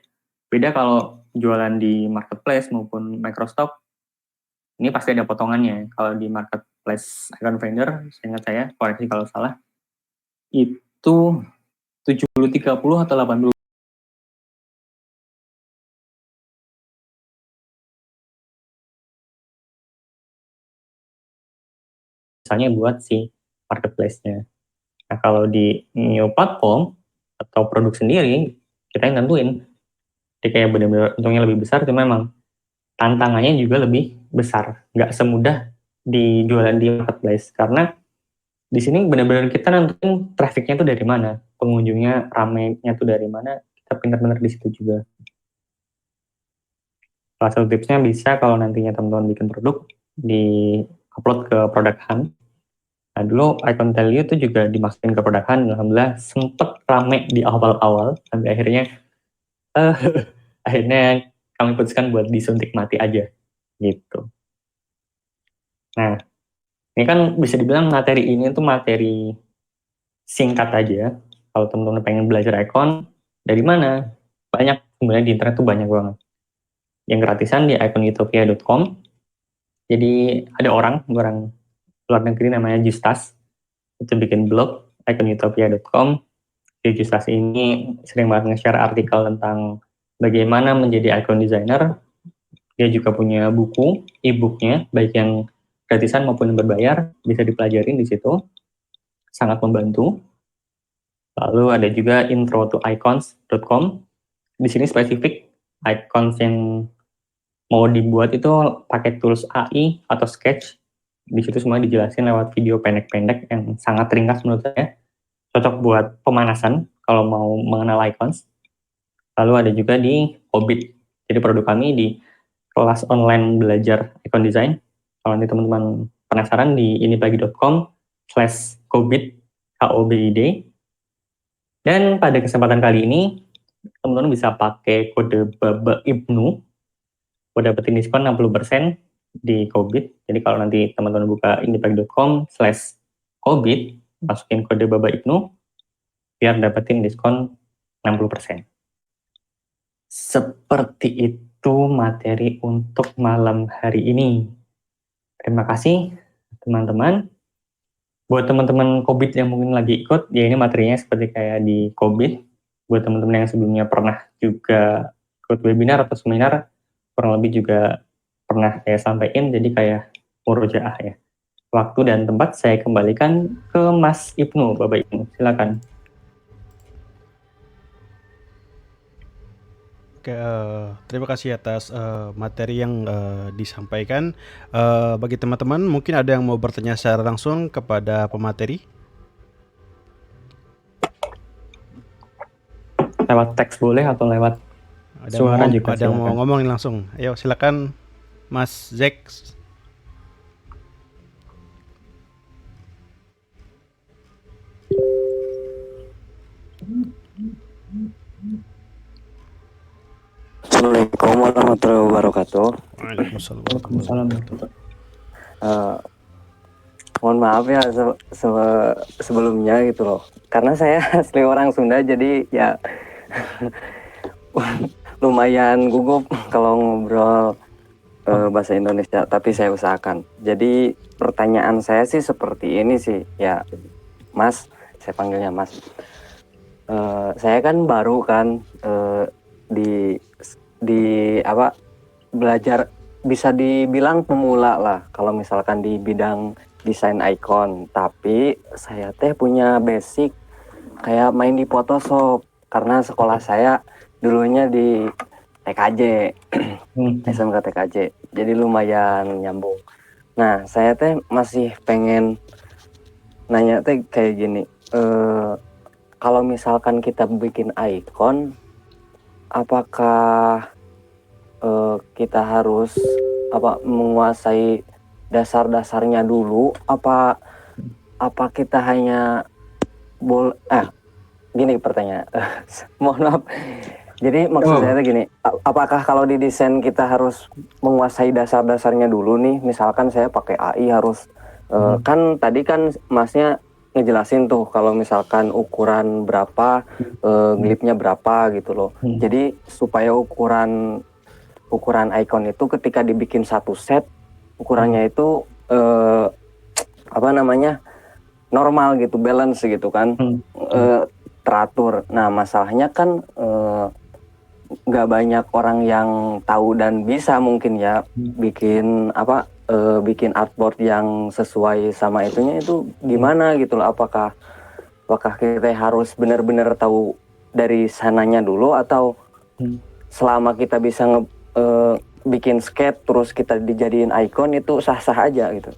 Beda kalau jualan di marketplace maupun Microsoft, ini pasti ada potongannya. Kalau di marketplace icon vendor, seingat saya, koreksi kalau salah, itu 70-30 atau 80. Misalnya buat si marketplace-nya. Nah, kalau di new platform atau produk sendiri, kita yang tentuin. Jadi kayak benar-benar untungnya lebih besar, cuma memang tantangannya juga lebih besar. Nggak semudah di jualan di marketplace. Karena di sini benar-benar kita nentuin trafficnya tuh dari mana, pengunjungnya ramenya tuh dari mana, kita pintar-pintar di situ juga. Salah satu tipsnya bisa kalau nantinya teman-teman bikin produk, di upload ke Product Hunt. Nah dulu Icon Tell You itu juga dimasukin ke Product Hunt, alhamdulillah sempet rame di awal-awal, sampai akhirnya akhirnya kami putuskan buat disuntik mati aja, gitu. Nah, ini kan bisa dibilang materi ini tuh materi singkat aja. Kalau teman-teman pengen belajar icon, dari mana? Banyak, sebenarnya di internet tuh banyak banget. Yang gratisan di iconutopia.com. Jadi ada orang luar negeri namanya Justas, itu bikin blog iconutopia.com. Di Justas ini sering banget nge-share artikel tentang bagaimana menjadi icon designer. Dia juga punya buku, e-booknya, baik yang gratisan maupun yang berbayar, bisa dipelajarin di situ. Sangat membantu. Lalu ada juga intro to icons.com. Di sini spesifik icons yang mau dibuat itu pakai tools AI atau Sketch. Di situ semua dijelasin lewat video pendek-pendek yang sangat ringkas menurut saya. Cocok buat pemanasan kalau mau mengenal icons. Lalu ada juga di Hobbit. Jadi produk kami di kelas online belajar icon design. Kalau nanti teman-teman penasaran di inipagi.com/Kobid, KOBID. Dan pada kesempatan kali ini, teman-teman bisa pakai kode BABA IBNU buat dapetin diskon 60% di Kobid. Jadi kalau nanti teman-teman buka inipagi.com/Kobid, masukin kode BABA IBNU, biar dapetin diskon 60%. Seperti itu materi untuk malam hari ini. Terima kasih teman-teman. Buat teman-teman Kobid yang mungkin lagi ikut, ya ini materinya seperti kayak di Kobid. Buat teman-teman yang sebelumnya pernah juga ikut webinar atau seminar, kurang lebih juga pernah saya sampaikan, jadi kayak murojaah ya. Waktu dan tempat saya kembalikan ke Mas Ibnu, Bapak Ibnu, silakan. Oke, terima kasih atas materi yang disampaikan. Bagi teman-teman, mungkin ada yang mau bertanya secara langsung kepada pemateri? Lewat teks boleh atau lewat suara juga Ada yang mau silakan. ngomongin langsung. Ayo silakan, Mas Zek. Assalamualaikum warahmatullahi wabarakatuh. Waalaikumsalam. Mohon maaf ya sebelumnya gitu loh, karena saya asli orang Sunda, jadi ya lumayan gugup kalau ngobrol bahasa Indonesia, tapi saya usahakan. Jadi pertanyaan saya sih seperti ini sih ya, Mas, saya panggilnya Mas. Saya kan baru kan di apa belajar, bisa dibilang pemula lah kalau misalkan di bidang desain icon, tapi saya teh punya basic kayak main di Photoshop karena sekolah saya dulunya di TKJ, SMK TKJ, jadi lumayan nyambung. Nah, saya teh masih pengen nanya teh kayak gini, kalau misalkan kita bikin icon, apakah kita harus menguasai dasar-dasarnya dulu, apa kita hanya gini pertanyaan. Mohon maaf. Jadi maksud saya gini, apakah kalau di desain kita harus menguasai dasar-dasarnya dulu nih? Misalkan saya pakai AI harus kan tadi kan Masnya ngejelasin tuh kalau misalkan ukuran berapa, glipnya berapa gitu loh. Jadi supaya ukuran icon itu ketika dibikin satu set, ukurannya itu normal gitu, balance gitu kan, teratur. Nah, masalahnya kan nggak banyak orang yang tahu dan bisa mungkin ya bikin bikin artboard yang sesuai sama itunya itu gimana gitu loh. Apakah kita harus benar-benar tahu dari sananya dulu, atau selama kita bisa bikin sketch terus kita dijadiin icon itu sah-sah aja gitu.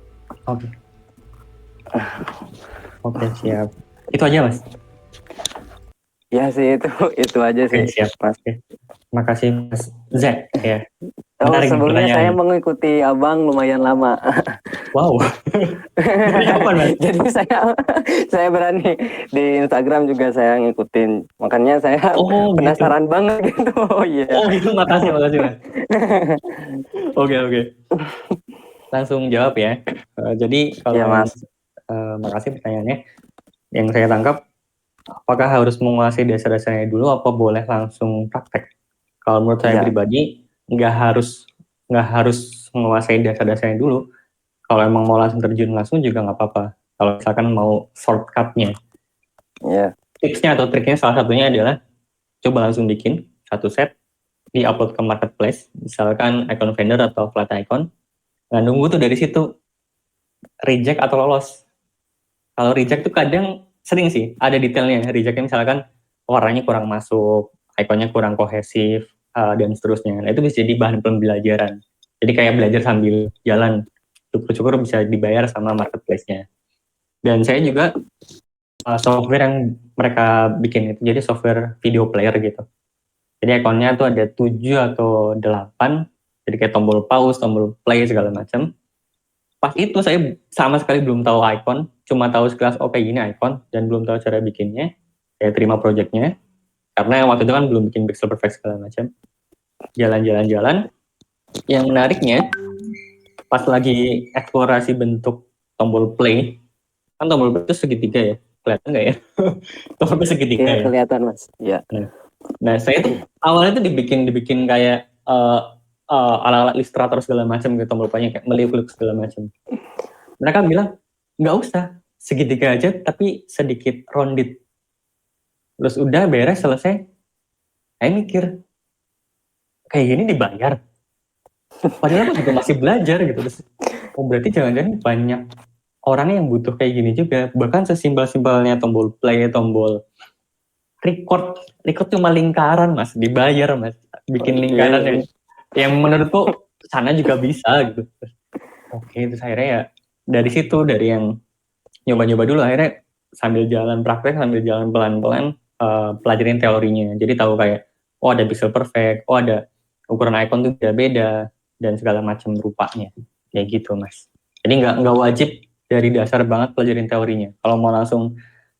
Oke, siap. Itu aja, Mas. Ya sih, itu aja sih. Siap, Mas. Makasih, Mas Zack ya. Sebelumnya saya mengikuti Abang lumayan lama. Wow. Apa, Mas? Jadi saya berani di Instagram juga saya ngikutin. Makanya saya penasaran banget gitu. Oh iya. Oh gitu, makasih Mas. Oke. Langsung jawab ya. Jadi kalau ya, Mas. Makasih pertanyaannya. Yang saya tangkap, apakah harus menguasai dasar-dasarnya dulu, apa boleh langsung praktek? Kalau menurut saya pribadi, nggak harus menguasai dasar-dasarnya dulu. Kalau emang mau langsung terjun langsung juga nggak apa-apa. Kalau misalkan mau shortcut-nya. Tipsnya atau triknya salah satunya adalah coba langsung bikin satu set, di-upload ke marketplace, misalkan icon vendor atau flat icon. Nah, nunggu tuh dari situ reject atau lolos. Kalau reject tuh kadang sering sih ada detailnya. Rejectnya misalkan warnanya kurang masuk, ikonnya kurang kohesif, dan seterusnya. Nah, itu bisa jadi bahan pembelajaran. Jadi kayak belajar sambil jalan. Syukur-syukur bisa dibayar sama marketplace-nya. Dan saya juga software yang mereka bikin itu jadi software video player gitu. Jadi ikonnya tuh ada 7 atau 8. Jadi kayak tombol pause, tombol play segala macam. Pas itu saya sama sekali belum tahu icon, cuma tahu sekelas kayak gini icon, dan belum tahu cara bikinnya. Saya terima projectnya, karena waktu itu kan belum bikin pixel perfect segala macam. Jalan-jalan. Yang menariknya, pas lagi eksplorasi bentuk tombol play, kan tombol play itu segitiga ya, kelihatan nggak ya? Tombol play segitiga ya? Kelihatan Mas. Ya. Nah, saya tuh awalnya tuh dibikin kayak ala-ala Illustrator segala macam gitu, tombol play-nya kayak meliuk-liuk segala macam. Mereka bilang nggak usah, segitiga aja tapi sedikit rounded. Terus udah beres selesai, saya mikir kayak gini dibayar. Padahal aku juga masih belajar gitu. Terus, berarti jangan-jangan banyak orang yang butuh kayak gini juga. Bahkan sesimpel-simpelnya tombol play, tombol record cuma lingkaran Mas, dibayar Mas. Bikin lingkaran yang menurutku sana juga bisa gitu. Oke, terus akhirnya ya dari situ, dari yang nyoba-nyoba dulu, akhirnya sambil jalan praktek, sambil jalan pelan-pelan pelajarin teorinya. Jadi tahu kayak, ada pixel perfect, ada ukuran icon tuh beda-beda, dan segala macam rupanya. Kayak gitu Mas. Jadi nggak wajib dari dasar banget pelajarin teorinya. Kalau mau langsung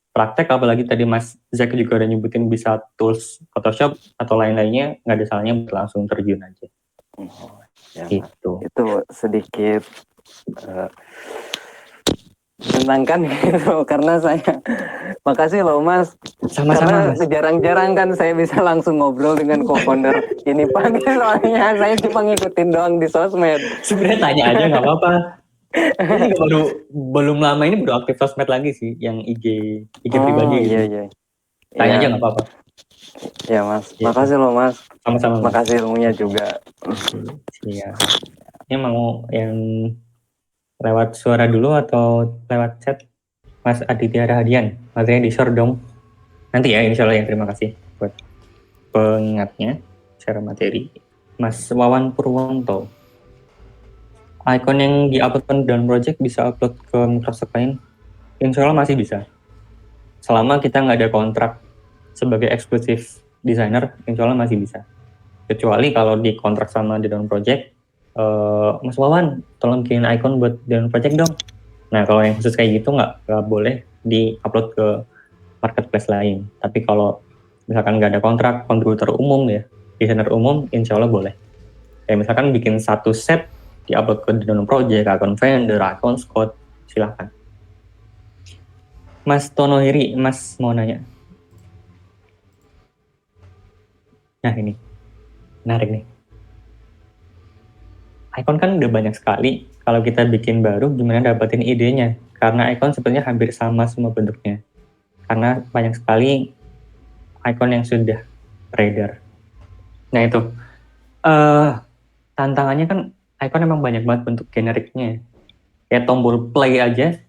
praktek, apalagi tadi Mas Zack juga udah nyebutin bisa tools Photoshop atau lain-lainnya, nggak ada salahnya langsung terjun aja. Gitu. Itu sedikit menenangkan gitu, karena saya makasih loh Mas. Sama-sama Mas. Jarang-jarang kan saya bisa langsung ngobrol dengan co-founder ini pagi, soalnya saya cuma ngikutin doang di sosmed. Sebenarnya tanya aja nggak apa-apa. Ini juga belum lama ini baru aktif sosmed lagi sih, yang IG pribadi gitu. Iya. Tanya Iya. aja nggak apa-apa. Ya Mas, Gitu. makasih loh Mas. Sama-sama Mas. Makasih ilmunya juga. Iya. Ini mau yang lewat suara dulu atau lewat chat? Mas Aditya Rahadian, materinya di share dong. Nanti ya, insya Allah ya. Terima kasih buat pengingatnya secara materi. Mas Wawan Purwanto, icon yang di-upload dalam project bisa upload ke Microsoft lain? Insya Allah masih bisa. Selama kita nggak ada kontrak sebagai eksklusif designer, insya Allah masih bisa. Kecuali kalau di kontrak sama di dalam project, Mas Wawan, tolong bikin icon buat di dalam project dong. Nah, kalau yang khusus kayak gitu nggak boleh di-upload ke marketplace lain. Tapi kalau misalkan nggak ada kontrak, kontributor umum ya, desainer umum, insya Allah boleh. Kayak misalkan bikin satu set, di-upload ke dalam project, akun vendor, akun Scott, silahkan. Mas Tonohiri, Mas mau nanya. Nah ini, menarik nih. Icon kan udah banyak sekali. Kalau kita bikin baru, gimana dapetin idenya? Karena icon sebenarnya hampir sama semua bentuknya. Karena banyak sekali icon yang sudah beredar. Nah itu, tantangannya kan icon emang banyak banget bentuk generiknya. Kayak tombol play aja.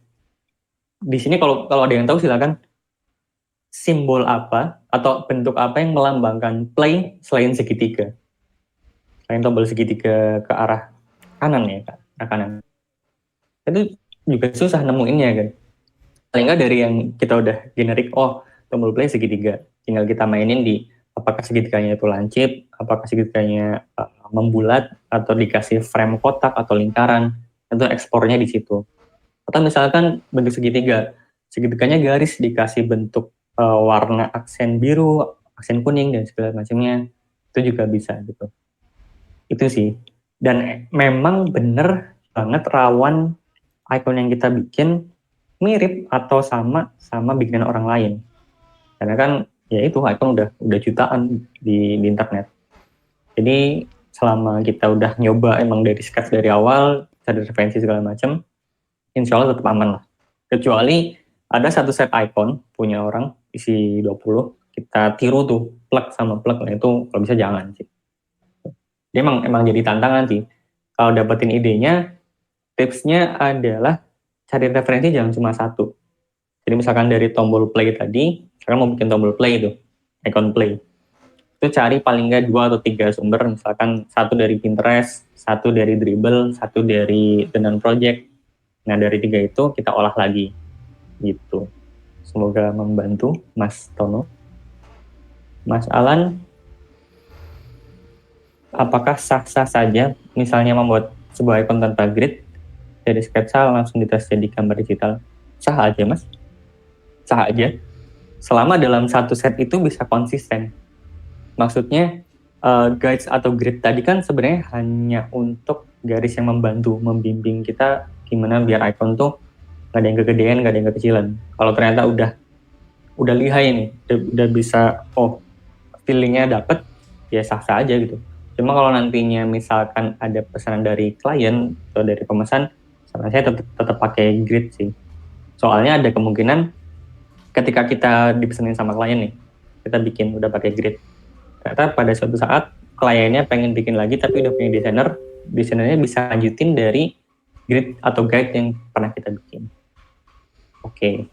Di sini kalau ada yang tahu silakan. Simbol apa atau bentuk apa yang melambangkan play selain segitiga? Selain tombol segitiga ke arah kanan ya, ke arah kanan. Itu juga susah nemuinnya kan. Paling nggak dari yang kita udah generik, oh tombol play segitiga. Tinggal kita mainin di apakah segitiganya itu lancip, apakah segitiganya membulat, atau dikasih frame kotak atau lingkaran, itu ekspornya di situ. Atau misalkan bentuk segitiganya garis dikasih bentuk warna aksen biru, aksen kuning, dan segala macamnya, itu juga bisa gitu. Itu sih. Dan memang bener banget rawan icon yang kita bikin mirip atau sama bikinan orang lain. Karena kan ya itu icon udah jutaan di internet. Jadi selama kita udah nyoba emang dari sketch dari awal, ada referensi segala macam, insya Allah tetap aman lah. Kecuali ada satu set icon punya orang isi 20, kita tiru tuh plug sama plug, nah itu kalau bisa jangan sih. Dia emang jadi tantangan sih. Kalau dapetin idenya, tipsnya adalah cari referensi jangan cuma satu. Jadi misalkan dari tombol play tadi, sekarang mau bikin tombol play itu, icon play. Itu cari paling nggak 2 atau 3 sumber, misalkan satu dari Pinterest, satu dari Dribbble, satu dari Tenan Project. Nah dari 3 itu kita olah lagi, gitu. Semoga membantu Mas Tono. Mas Alan, apakah sah-sah saja misalnya membuat sebuah icon tanpa grid dari sketsa langsung dites jadi gambar digital? Sah aja Mas, sah aja. Selama dalam satu set itu bisa konsisten. Maksudnya guides atau grid tadi kan sebenarnya hanya untuk garis yang membantu, membimbing kita gimana biar icon tuh nggak ada yang kegedean, nggak ada yang kekecilan. Kalau ternyata udah lihai nih, udah bisa, oh feelingnya dapet, ya sah-sah aja gitu. Cuma kalau nantinya misalkan ada pesanan dari klien atau dari pemesan, saya tetap pakai grid sih. Soalnya ada kemungkinan ketika kita dipesanin sama klien nih, kita bikin udah pakai grid. Ternyata pada suatu saat kliennya pengen bikin lagi tapi udah punya desainernya bisa lanjutin dari grid atau guide yang pernah kita bikin. Oke.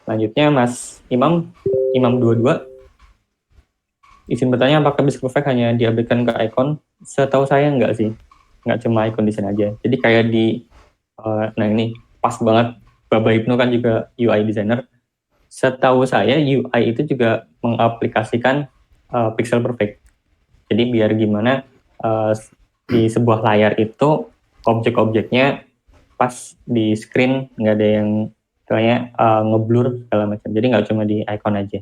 Selanjutnya Mas Imam 22. Izin bertanya, apakah Bisq Perfect hanya diupdatekan ke icon? Setahu saya enggak sih. Enggak cuma icon design aja. Jadi kayak nah ini pas banget, Baba Ibnu kan juga UI designer. Setahu saya UI itu juga mengaplikasikan Pixel Perfect. Jadi biar gimana di sebuah layar itu objek-objeknya pas di screen, nggak ada yang kayak ngeblur segala macam. Jadi nggak cuma di icon aja.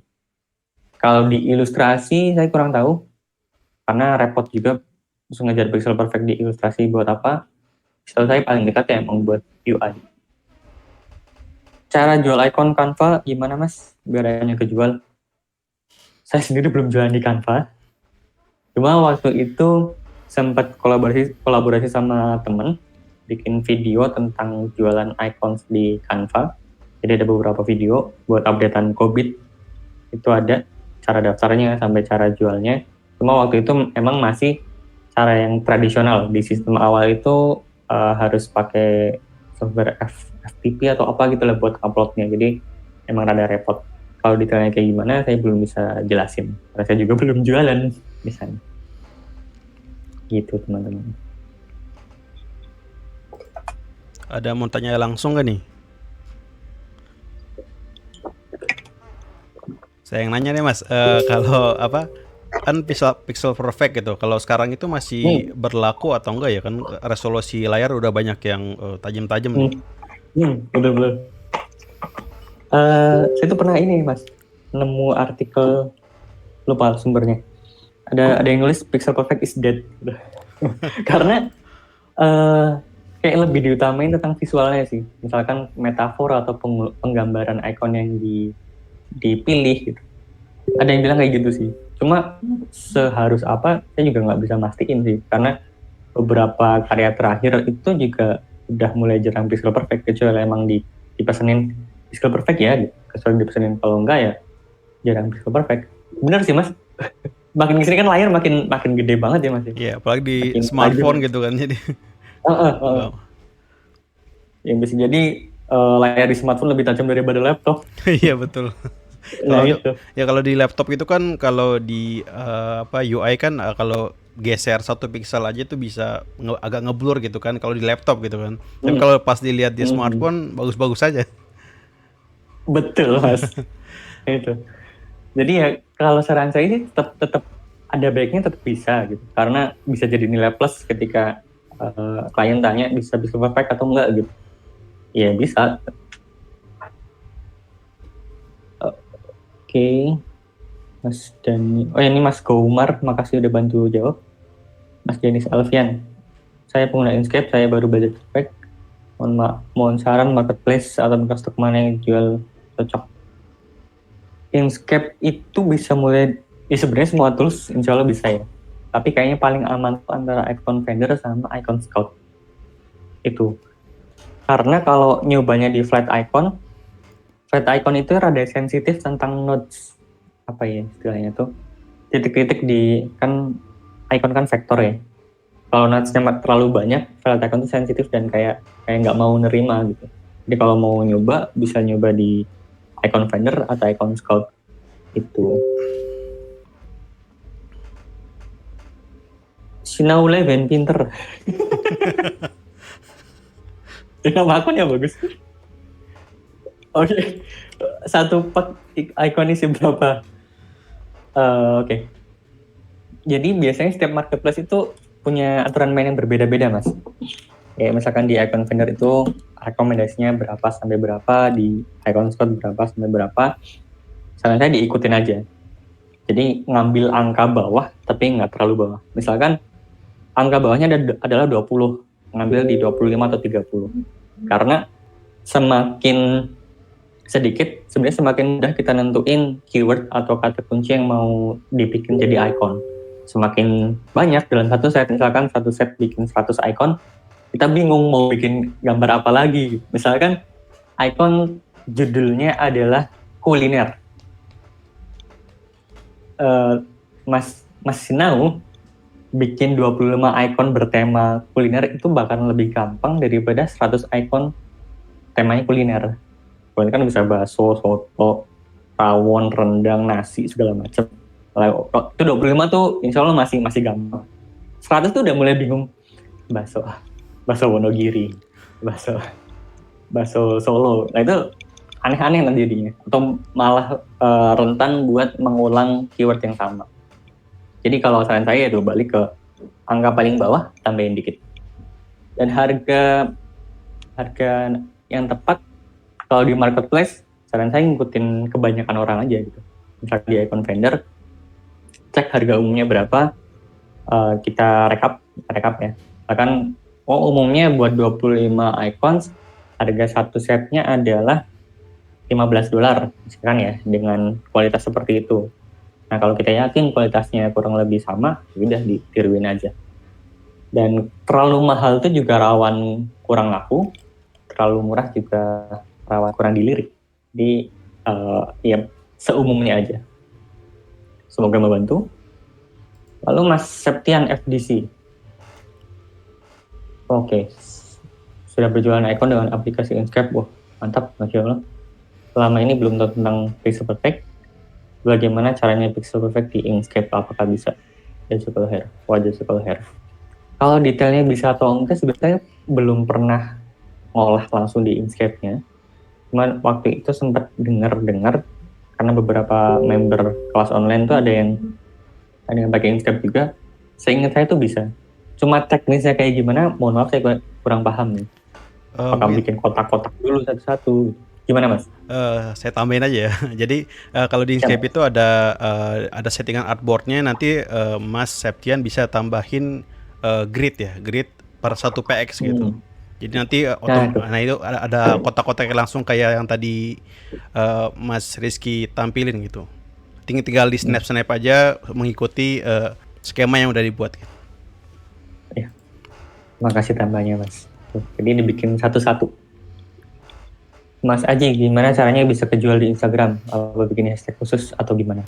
Kalau di ilustrasi saya kurang tahu, karena repot juga terus ngejar Pixel Perfect di ilustrasi buat apa. Setahu saya paling dekat ya emang buat UI. Cara jual icon Canva gimana Mas? Biar ayahnya kejual. Saya sendiri belum jualan di Canva. Cuma waktu itu sempat kolaborasi sama temen. bikin video tentang jualan icons di Canva. Jadi ada beberapa video buat updatean COVID. Itu ada cara daftarnya sampai cara jualnya. Cuma waktu itu emang masih cara yang tradisional. Di sistem awal itu harus pakai software FTP atau apa gitu lah buat uploadnya. Jadi emang rada repot. Kalau detailnya kayak gimana saya belum bisa jelasin. Karena saya juga belum jualan misalnya. Gitu teman-teman. Ada mau tanya langsung gak nih? Saya yang nanya nih Mas, kalau apa kan pixel perfect gitu. Kalau sekarang itu masih berlaku atau enggak ya? Kan resolusi layar udah banyak yang tajam-tajam nih. Bener-bener. Saya tuh pernah ini Mas, nemu artikel, lupa sumbernya. Ada yang nulis pixel perfect is dead. Karena kayak lebih diutamain tentang visualnya sih. Misalkan metafor atau penggambaran icon yang dipilih gitu. Ada yang bilang kayak gitu sih. Cuma seharus apa saya juga nggak bisa mastiin sih. Karena beberapa karya terakhir itu juga udah mulai jarang pixel perfect, kecuali emang dipesenin pixel perfect ya gitu. Kecuali dipesenin, kalau enggak ya jarang pixel perfect. Bener sih Mas. Makin kesini kan layar makin gede banget ya Mas. Iya, apalagi di smartphone gitu kan jadi. Wow. Yang bisa jadi layar di smartphone lebih tajam daripada laptop. Iya betul. Kalau di laptop itu kan kalau di UI kan kalau geser 1 pixel aja tuh bisa agak ngeblur gitu kan kalau di laptop gitu kan. Tapi kalau pas dilihat di smartphone bagus-bagus aja. Betul Mas. Itu. Jadi ya kalau saran saya sih tetap ada baiknya, tetap bisa gitu. Karena bisa jadi nilai plus ketika klien tanya bisa perfect atau enggak gitu. Ya bisa. Oke. Mas Dani. Oh ini Mas Goumar, makasih udah bantu jawab. Mas Denis Alfian. Saya pengguna Inkscape, saya baru belajar perfect. Mohon saran marketplace atau stok mana yang jual cocok. Inkscape itu bisa mulai, ya sebenarnya semua tools insya Allah bisa ya. Tapi kayaknya paling aman tuh antara Icon Finder sama Icon Scout. Itu. Karena kalau nyobanya di flat icon itu rada sensitif tentang nodes, apa ya istilahnya tuh, titik-titik di, kan icon kan vektor ya. Kalau nodesnya terlalu banyak, flat icon itu sensitif dan kayak nggak mau nerima gitu. Jadi kalau mau nyoba, bisa nyoba di Icon Finder atau Icon Scout itu. Sinaule ben pinter. Nama akunnya bagus. Oke. Satu pak icon isi berapa? Oke. Jadi biasanya setiap marketplace itu punya aturan main yang berbeda-beda Mas. Ya misalkan di Icon Finder itu rekomendasinya berapa sampai berapa, di Icon Scout berapa sampai berapa. Saran saya diikutin aja. Jadi ngambil angka bawah tapi nggak terlalu bawah. Misalkan angka bawahnya adalah 20, ngambil di 25 atau 30. Karena semakin sedikit, sebenarnya semakin mudah kita nentuin keyword atau kata kunci yang mau dibikin jadi icon. Semakin banyak dalam satu set, misalkan satu set bikin 100 icon, kita bingung mau bikin gambar apa lagi. Misalkan icon judulnya adalah kuliner. Mas Sinau bikin 25 icon bertema kuliner itu bahkan lebih gampang daripada 100 icon temanya kuliner. Kuliner kan bisa bakso, soto, rawon, rendang, nasi, segala macam. Itu 25 tuh insya Allah masih gampang. 100 tuh udah mulai bingung. Bakso Wonogiri, bakso Solo. Nah itu aneh-aneh nanti jadinya. Atau malah rentan buat mengulang keyword yang sama. Jadi kalau saran saya itu balik ke angka paling bawah, tambahin dikit. Dan harga yang tepat kalau di marketplace, saran saya ngikutin kebanyakan orang aja gitu. Misalnya di Icon Finder, cek harga umumnya berapa, kita rekap ya. Bahkan umumnya buat 25 icons, harga satu setnya adalah $15, misalkan ya, dengan kualitas seperti itu. Nah kalau kita yakin kualitasnya kurang lebih sama, udah ditiruin aja. Dan terlalu mahal itu juga rawan kurang laku, terlalu murah juga rawan kurang dilirik. Jadi ya seumumnya aja. Semoga membantu. Lalu Mas Septian FDC. Oke, sudah berjualan Icon dengan aplikasi Inkscape. Wah, mantap, Masya Allah. Selama ini belum tahu tentang Pixel Perfect. Bagaimana caranya Pixel Perfect di Inkscape? Apakah bisa? Jessical Hair. Wah, Jessical Hair. Kalau detailnya bisa atau enggak, sebenarnya belum pernah ngolah langsung di Inkscape-nya. Cuman waktu itu sempat dengar karena beberapa member kelas online tuh ada yang pakai Inkscape juga. Seingat saya tuh bisa. Cuma teknisnya kayak gimana, mohon maaf saya kurang paham nih. Apakah bikin kotak-kotak dulu satu-satu? Gimana Mas? Saya tambahin aja ya. Jadi kalau di Inkscape itu ada settingan artboardnya, nanti Mas Septian bisa tambahin grid ya, grid per 1 px gitu. Jadi nanti nah itu ada kotak-kotak langsung kayak yang tadi Mas Rizky tampilin gitu. Tinggal di snap aja mengikuti skema yang udah dibuat. Ya, makasih tambahnya Mas. Jadi dibikin satu-satu. Mas Aji, gimana caranya bisa kejual di Instagram? Apa bikin hashtag khusus atau gimana?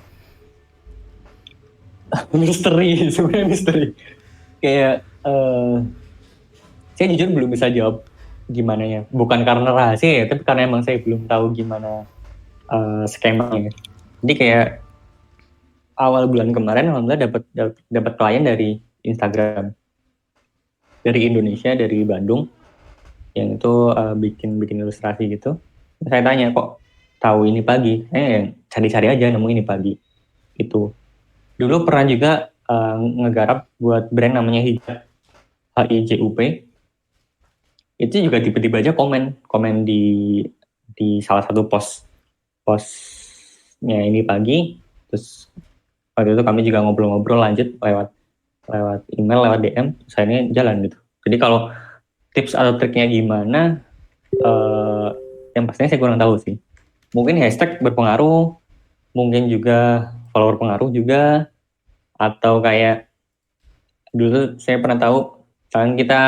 Misteri, sebenarnya misteri. Kayak saya jujur belum bisa jawab gimana ya. Bukan karena rahasia ya, tapi karena emang saya belum tahu gimana skemanya. Jadi kayak awal bulan kemarin alhamdulillah dapat klien dari Instagram, dari Indonesia, dari Bandung, yang itu bikin ilustrasi gitu. Saya tanya, kok tahu ini pagi? Cari-cari aja nemu ini pagi. Itu. Dulu pernah juga ngegarap buat brand namanya Hijab, HIJUP. Itu juga tiba-tiba aja komen di salah satu postnya ini pagi. Terus waktu itu kami juga ngobrol-ngobrol lanjut lewat email, lewat DM. Saya ini jalan gitu. Jadi kalau tips atau triknya gimana, yang pastinya saya kurang tahu sih. Mungkin hashtag berpengaruh, mungkin juga follower pengaruh juga, atau kayak dulu saya pernah tahu, misalkan kita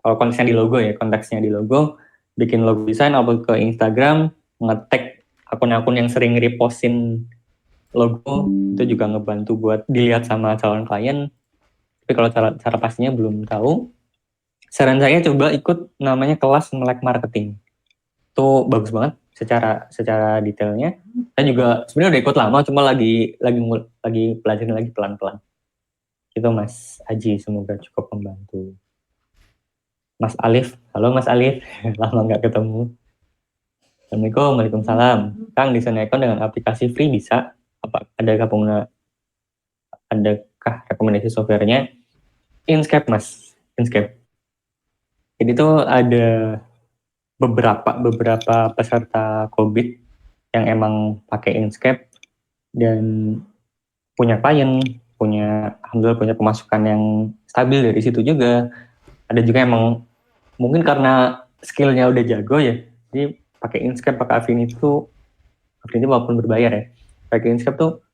kalau konteksnya di logo, bikin logo desain, upload ke Instagram, nge-tag akun-akun yang sering repostin logo, itu juga ngebantu buat dilihat sama calon klien. Tapi kalau cara pastinya belum tahu. Saran saya coba ikut namanya kelas Melek Marketing. Itu bagus banget secara detailnya. Saya juga sebenarnya udah ikut lama, cuma lagi pelajarin lagi pelan-pelan. Itu Mas Aji, semoga cukup membantu. Mas Alif, halo Mas Alif, lama nggak ketemu. Assalamualaikum, waalaikumsalam. Kang, desain Icon dengan aplikasi free bisa? Adakah rekomendasi softwarenya? Inkscape Mas, Inkscape. Jadi tuh ada beberapa peserta COVID yang emang pakai Inkscape dan punya klien, alhamdulillah punya pemasukan yang stabil dari situ juga. Ada juga emang mungkin karena skillnya udah jago ya, jadi pakai Inkscape, pakai Affinity walaupun berbayar ya, pakai Inkscape tuh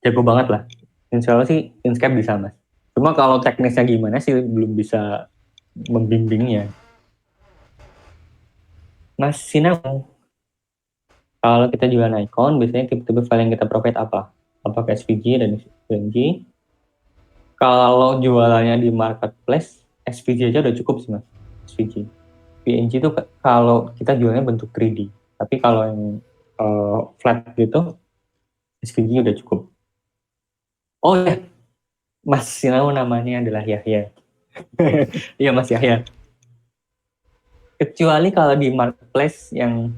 jago banget lah. Insya Allah sih Inkscape bisa Mas. Cuma kalau teknisnya gimana sih belum bisa membimbingnya. Mas Sinang, kalau kita jualan Icon, biasanya tipe-tipe file yang kita provide apa? Apakah SVG dan PNG? Kalau jualannya di marketplace, SVG aja udah cukup sih Mas. SVG. PNG itu kalau kita jualnya bentuk 3D. Tapi kalau yang flat gitu, SVG udah cukup. Oh ya, Mas Sinau namanya adalah Yahya. Iya Mas Yahya. Kecuali kalau di marketplace yang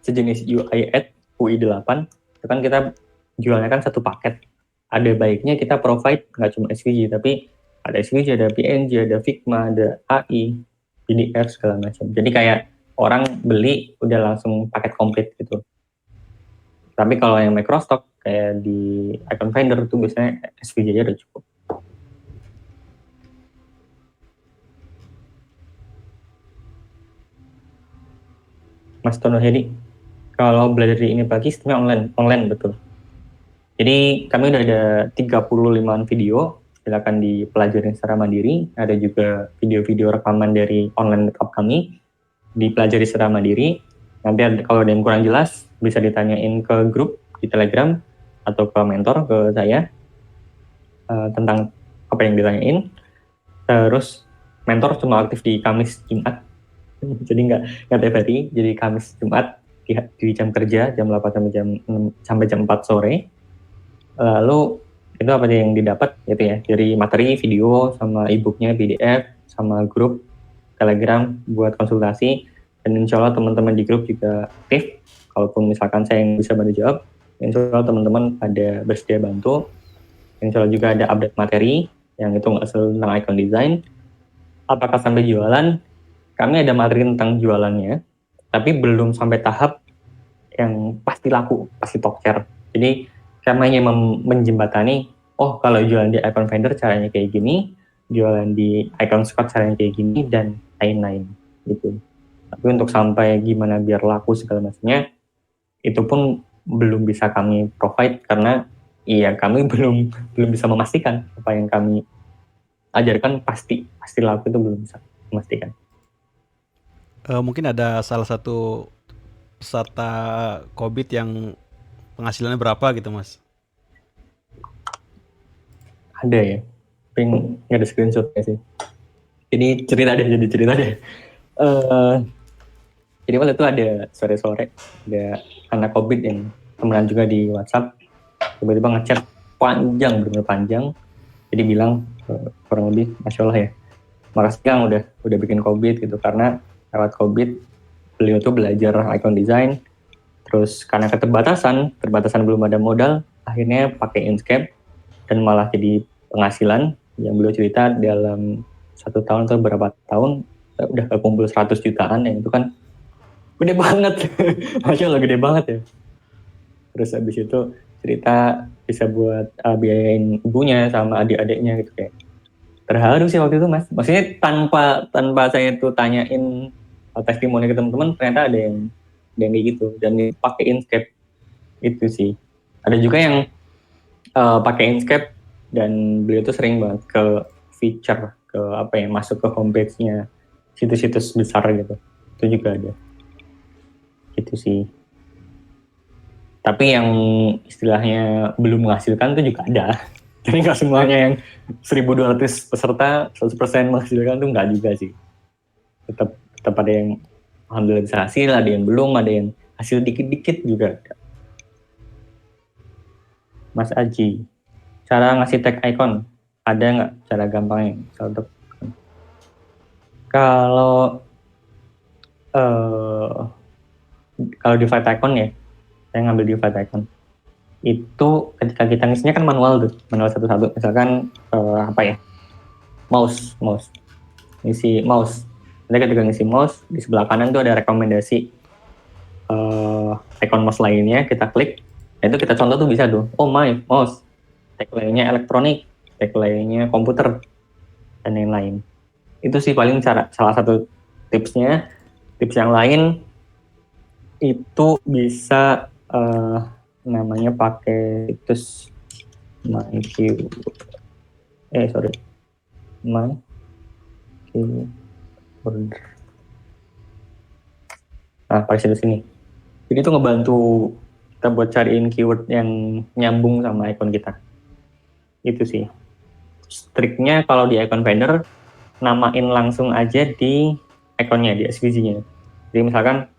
sejenis UI8, UI8, itu kan kita jualnya kan satu paket. Ada baiknya kita provide nggak cuma SVG, tapi ada SVG, ada PNG, ada Figma, ada AI, PDF segala macam. Jadi kayak orang beli udah langsung paket komplit gitu. Tapi kalau yang microstock kayak di Icon Finder itu biasanya SVG aja udah cukup. Mas Tono Hedi, kalau belajar di ini pagi sistemnya online betul. Jadi kami udah ada 35 video silakan dipelajari secara mandiri. Ada juga video-video rekaman dari online meetup kami, dipelajari secara mandiri. Nanti kalau ada yang kurang jelas bisa ditanyain ke grup di Telegram atau ke mentor, ke saya, tentang apa yang ditanyain. Terus mentor cuma aktif di Kamis Jumat, jadi nggak tiap hari. Jadi Kamis Jumat di jam kerja jam 8 sampai jam 6, sampai jam 4 sore. Lalu itu apa yang didapat gitu ya, dari materi video sama e-booknya PDF sama grup Telegram buat konsultasi. Dan insya Allah teman-teman di grup juga aktif. Kalaupun misalkan saya yang bisa bantu jawab, insya Allah teman-teman ada bersedia bantu. Insya Allah juga ada update materi yang itu nggak selalu tentang icon design. Apakah sampai jualan? Kami ada materi tentang jualannya, tapi belum sampai tahap yang pasti laku, pasti tokcer. Jadi kami hanya menjembatani, oh kalau jualan di Icon Vendor caranya kayak gini, jualan di Icon Squad caranya kayak gini, dan lain-lain gitu. Tapi untuk sampai gimana biar laku segala macamnya, itu pun belum bisa kami provide karena kami belum bisa memastikan apa yang kami ajarkan pasti laku, itu belum bisa memastikan. Mungkin ada salah satu peserta COVID yang penghasilannya berapa gitu, Mas? Ada ya, tapi nggak ada screenshotnya sih. Ini cerita deh. Jadi waktu itu ada sore-sore ada anak COVID yang temenan juga di WhatsApp, tiba-tiba ngechat panjang, benar-benar panjang. Jadi bilang kurang lebih, Masya Allah ya, makasih Kang udah bikin COVID gitu, karena lewat COVID beliau tuh belajar icon design, terus karena keterbatasan belum ada modal, akhirnya pakai Inkscape dan malah jadi penghasilan yang beliau cerita dalam 1 tahun atau berapa tahun udah kekumpul 100 jutaan, yang itu kan gede banget. Masya Allah gede banget ya. Terus habis itu cerita bisa buat biayain ibunya sama adik-adiknya gitu, kayak terharu sih waktu itu Mas. Maksudnya tanpa saya tuh tanyain testimoni ke teman-teman, ternyata ada yang kayak gitu dan pakai Inkscape itu sih. Ada juga yang pakai Inkscape dan beliau tuh sering banget ke feature, ke masuk ke homepage-nya situs-situs besar gitu. Itu juga ada. Gitu sih. Tapi yang istilahnya belum menghasilkan itu juga ada. Jadi nggak semuanya yang 1.200 peserta 100% menghasilkan itu nggak juga sih. Tetap ada yang alhamdulillah bisa hasil, ada yang belum, ada yang hasil dikit-dikit juga ada. Mas Aji, cara ngasih tag icon ada nggak cara gampangnya? Kalau di Flight Icon ya, saya ngambil di Flight Icon. Itu ketika kita ngisinya kan manual satu-satu. Misalkan mouse, ngisi mouse. Nanti ketika ngisi mouse, di sebelah kanan tuh ada rekomendasi icon mouse lainnya, kita klik. Nah, itu kita contoh tuh bisa tuh, oh my mouse, tag lainnya elektronik, tag lainnya komputer, dan lain-lain. Itu sih paling salah satu tipsnya. Tips yang lain itu bisa namanya pakai situs my keyword. Nah, pakai situs ini. Jadi itu ngebantu kita buat cariin keyword yang nyambung sama icon kita. Itu sih. Triknya kalau di icon vendor, namain langsung aja di iconnya, di SVG-nya. Jadi misalkan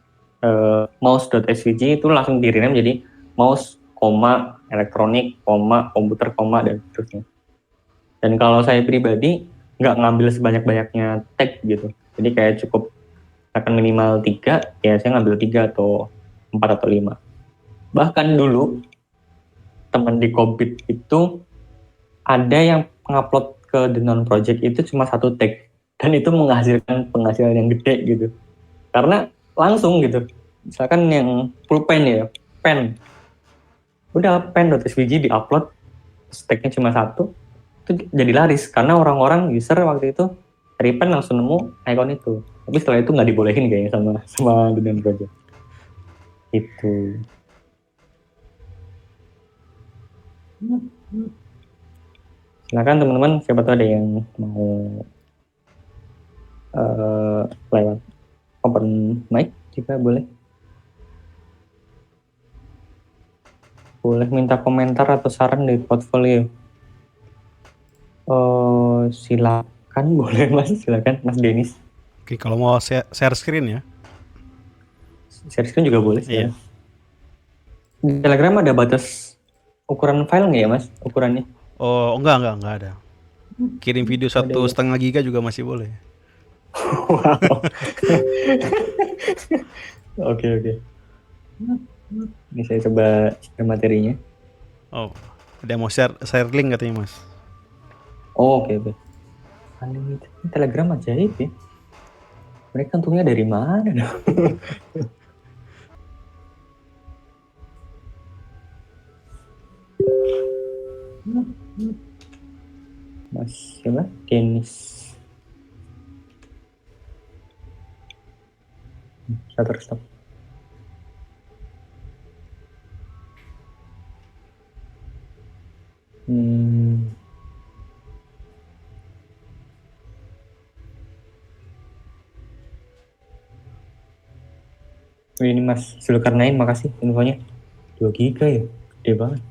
mouse.svg itu langsung di-rename jadi mouse, elektronik, komputer, dan seterusnya. Dan kalau saya pribadi nggak ngambil sebanyak-banyaknya tag gitu. Jadi kayak cukup akan minimal 3, ya saya ngambil 3 atau 4 atau 5. Bahkan dulu teman di COVID itu ada yang ngupload ke The Non Project itu cuma 1 tag, dan itu menghasilkan penghasilan yang gede gitu. Karena langsung gitu, misalkan yang pulpen ya, pen, udah pen.svg di-upload, tagnya cuma 1, itu jadi laris karena orang-orang user waktu itu dari pen langsung nemu icon itu. Tapi setelah itu nggak dibolehin kayaknya sama The Non Project. Itu. Silakan teman-teman, siapa tahu ada yang mau lewat open mic juga boleh. Boleh minta komentar atau saran dari portfolio. Silakan boleh Mas, silakan Mas Denis. Oke, kalau mau share screen ya. Share screen juga boleh. Iya. Di Telegram ada batas ukuran file nggak ya Mas? Ukurannya? Oh, enggak ada. Kirim video 1,5 giga juga masih boleh. Wow. Oke. Ini saya coba share materinya. Oh, ada yang mau share link katanya Mas. Oh, oke. Unlimited Telegram ajaib ya. Mereka untungnya dari mana? Mas siapa? Denis. Shutterstock. Ini Mas Zulkarnain, makasih infonya. 2 giga ya, gede banget.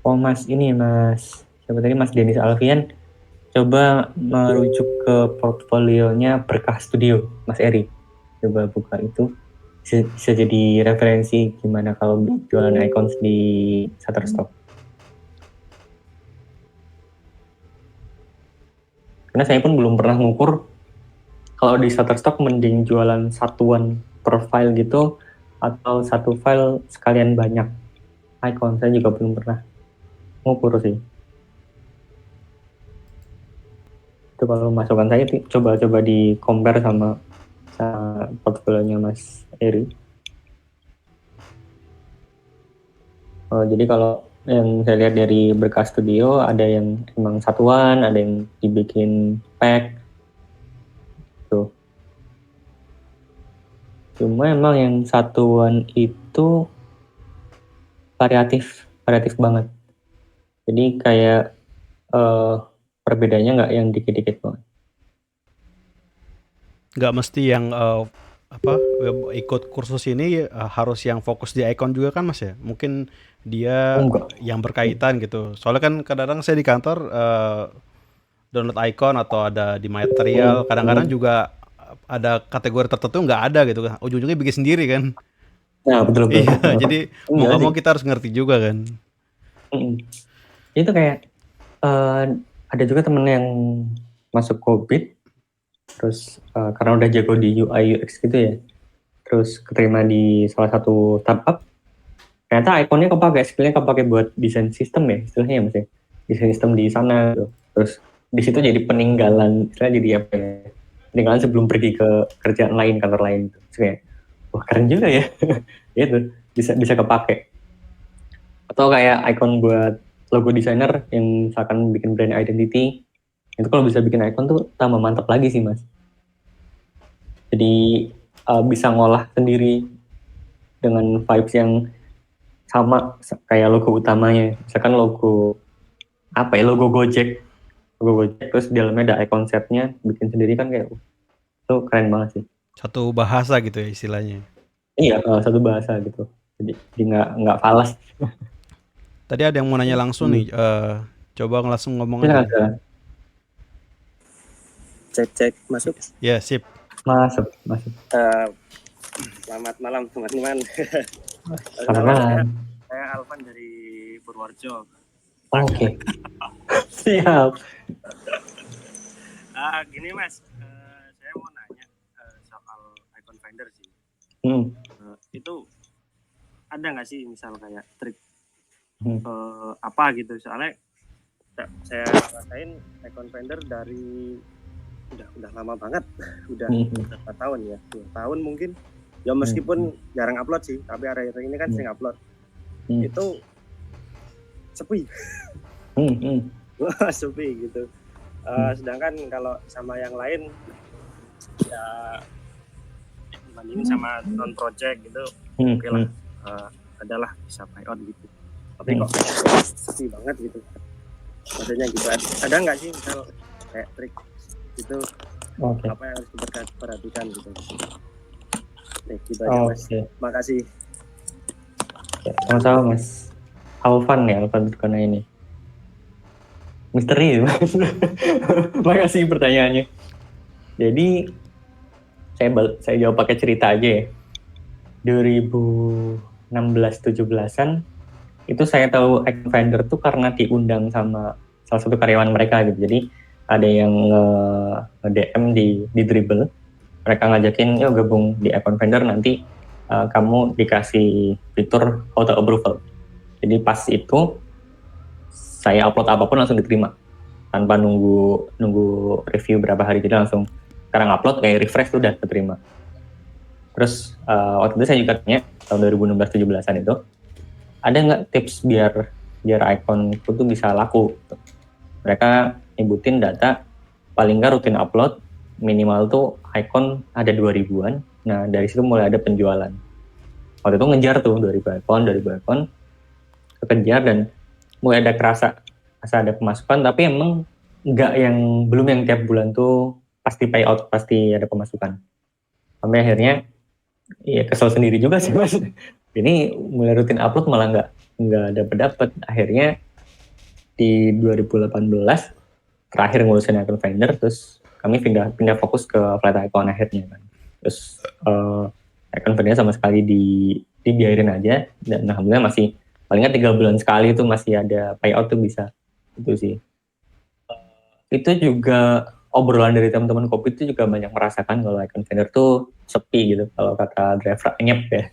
Oh Mas, ini Mas, siapa tadi Mas Denis Alfian, coba merujuk ke portfolionya Berkah Studio, Mas Eri. Coba buka itu, bisa jadi referensi gimana kalau jualan icons di Shutterstock. Karena saya pun belum pernah ngukur kalau di Shutterstock mending jualan satuan per file gitu atau satu file sekalian banyak icon. Saya juga belum pernah ngukur sih. Itu kalau masukan saya coba di compare sama portfolionya Mas Eri. Jadi kalau yang saya lihat dari Berkah Studio ada yang emang satuan, ada yang dibikin pack. Tuh. Cuma emang yang satuan itu variatif banget. Jadi kayak perbedaannya nggak yang dikit-dikit banget. Nggak mesti yang ikut kursus ini harus yang fokus di icon juga kan Mas ya? Mungkin dia yang berkaitan gitu. Soalnya kan kadang-kadang saya di kantor download icon atau ada di material, kadang-kadang juga ada kategori tertentu nggak ada gitu kan. Ujung-ujungnya bikin sendiri kan. Nah, betul. Iya, jadi mau nggak mau kita harus ngerti juga kan. Itu kayak ada juga temen yang masuk COVID, terus karena udah jago di UI UX gitu ya, terus keterima di salah satu startup, ternyata ikonnya kepake, skillnya kepake buat desain sistem ya, istilahnya ya Mas ya, desain sistem di sana gitu. Terus di situ jadi peninggalan, istilahnya jadi apa ya, peninggalan sebelum pergi ke kerjaan lain, kantor lain gitu. Terus kayak, wah keren juga ya, itu bisa kepake. Atau kayak icon buat logo designer yang misalkan bikin brand identity, itu kalau bisa bikin icon tuh tambah mantap lagi sih Mas. Jadi bisa ngolah sendiri dengan vibes yang sama kayak logo utamanya. Misalkan logo Gojek, terus di dalamnya ada icon setnya, bikin sendiri kan kayak itu keren banget sih. Satu bahasa gitu ya istilahnya. Iya, satu bahasa gitu. Jadi nggak falas. Tadi ada yang mau nanya langsung nih, coba langsung ngomong aja. Cek masuk. Ya sip. Masuk. Selamat malam teman-teman. Selamat. Saya Alvan dari Purworejo. Oke. Siap. Gini Mas, saya mau nanya soal icon finder sih. Itu ada nggak sih misal kayak trik apa gitu? Soalnya saya rasain icon finder dari udah lama banget, udah berapa tahun ya, 2 tahun mungkin. Ya meskipun jarang upload sih, tapi akhir-akhir ini kan sering upload. Itu sepi. Sepi gitu. Sedangkan kalau sama yang lain ya dibandingin sama non project gitu, oke lah. adalah bisa buyout gitu. Tapi kok sepi banget gitu. Maksudnya gitu. Ada nggak sih misal kayak trik itu apa yang harus diperhatikan gitu? Gitu aja Mas. Makasih. Sama-sama Mas. Alvan ya, Alvan karena ini. Misteri ya. Makasih pertanyaannya. Jadi saya jawab pakai cerita aja ya. 2016-17an itu saya tahu Icon Finder tuh karena diundang sama salah satu karyawan mereka gitu. Jadi ada yang nge-DM di Dribbble. Mereka ngajakin, yuk gabung di Icon Finder, nanti kamu dikasih fitur auto approval. Jadi pas itu saya upload apapun langsung diterima tanpa nunggu review berapa hari. Jadi langsung sekarang upload kayak refresh tuh udah keterima. Terus waktu itu saya juga tanya tahun 2016-17an itu ada nggak tips biar icon itu tuh bisa laku. Mereka nyebutin data paling nggak rutin upload minimal tuh icon ada 2000-an. Nah dari situ mulai ada penjualan. Waktu itu ngejar tuh 2000 icon kekejar dan mulai ada kerasa ada pemasukan, tapi emang belum yang tiap bulan tuh pasti payout, pasti ada pemasukan. Sampai akhirnya ya kesel sendiri juga sih Mas. Ini mulai rutin upload malah nggak dapet. Akhirnya di 2018 terakhir ngurusin Icon Finder, terus kami pindah fokus ke Flat Icon akhirnya kan. Terus Icon Finder sama sekali dibiarin aja, dan alhamdulillah masih paling nggak 3 bulan sekali itu masih ada payout tuh bisa. Itu sih. Itu juga obrolan dari teman-teman kopi itu juga banyak merasakan kalau Icon Finder tuh sepi gitu, kalau kata driver nyep ya.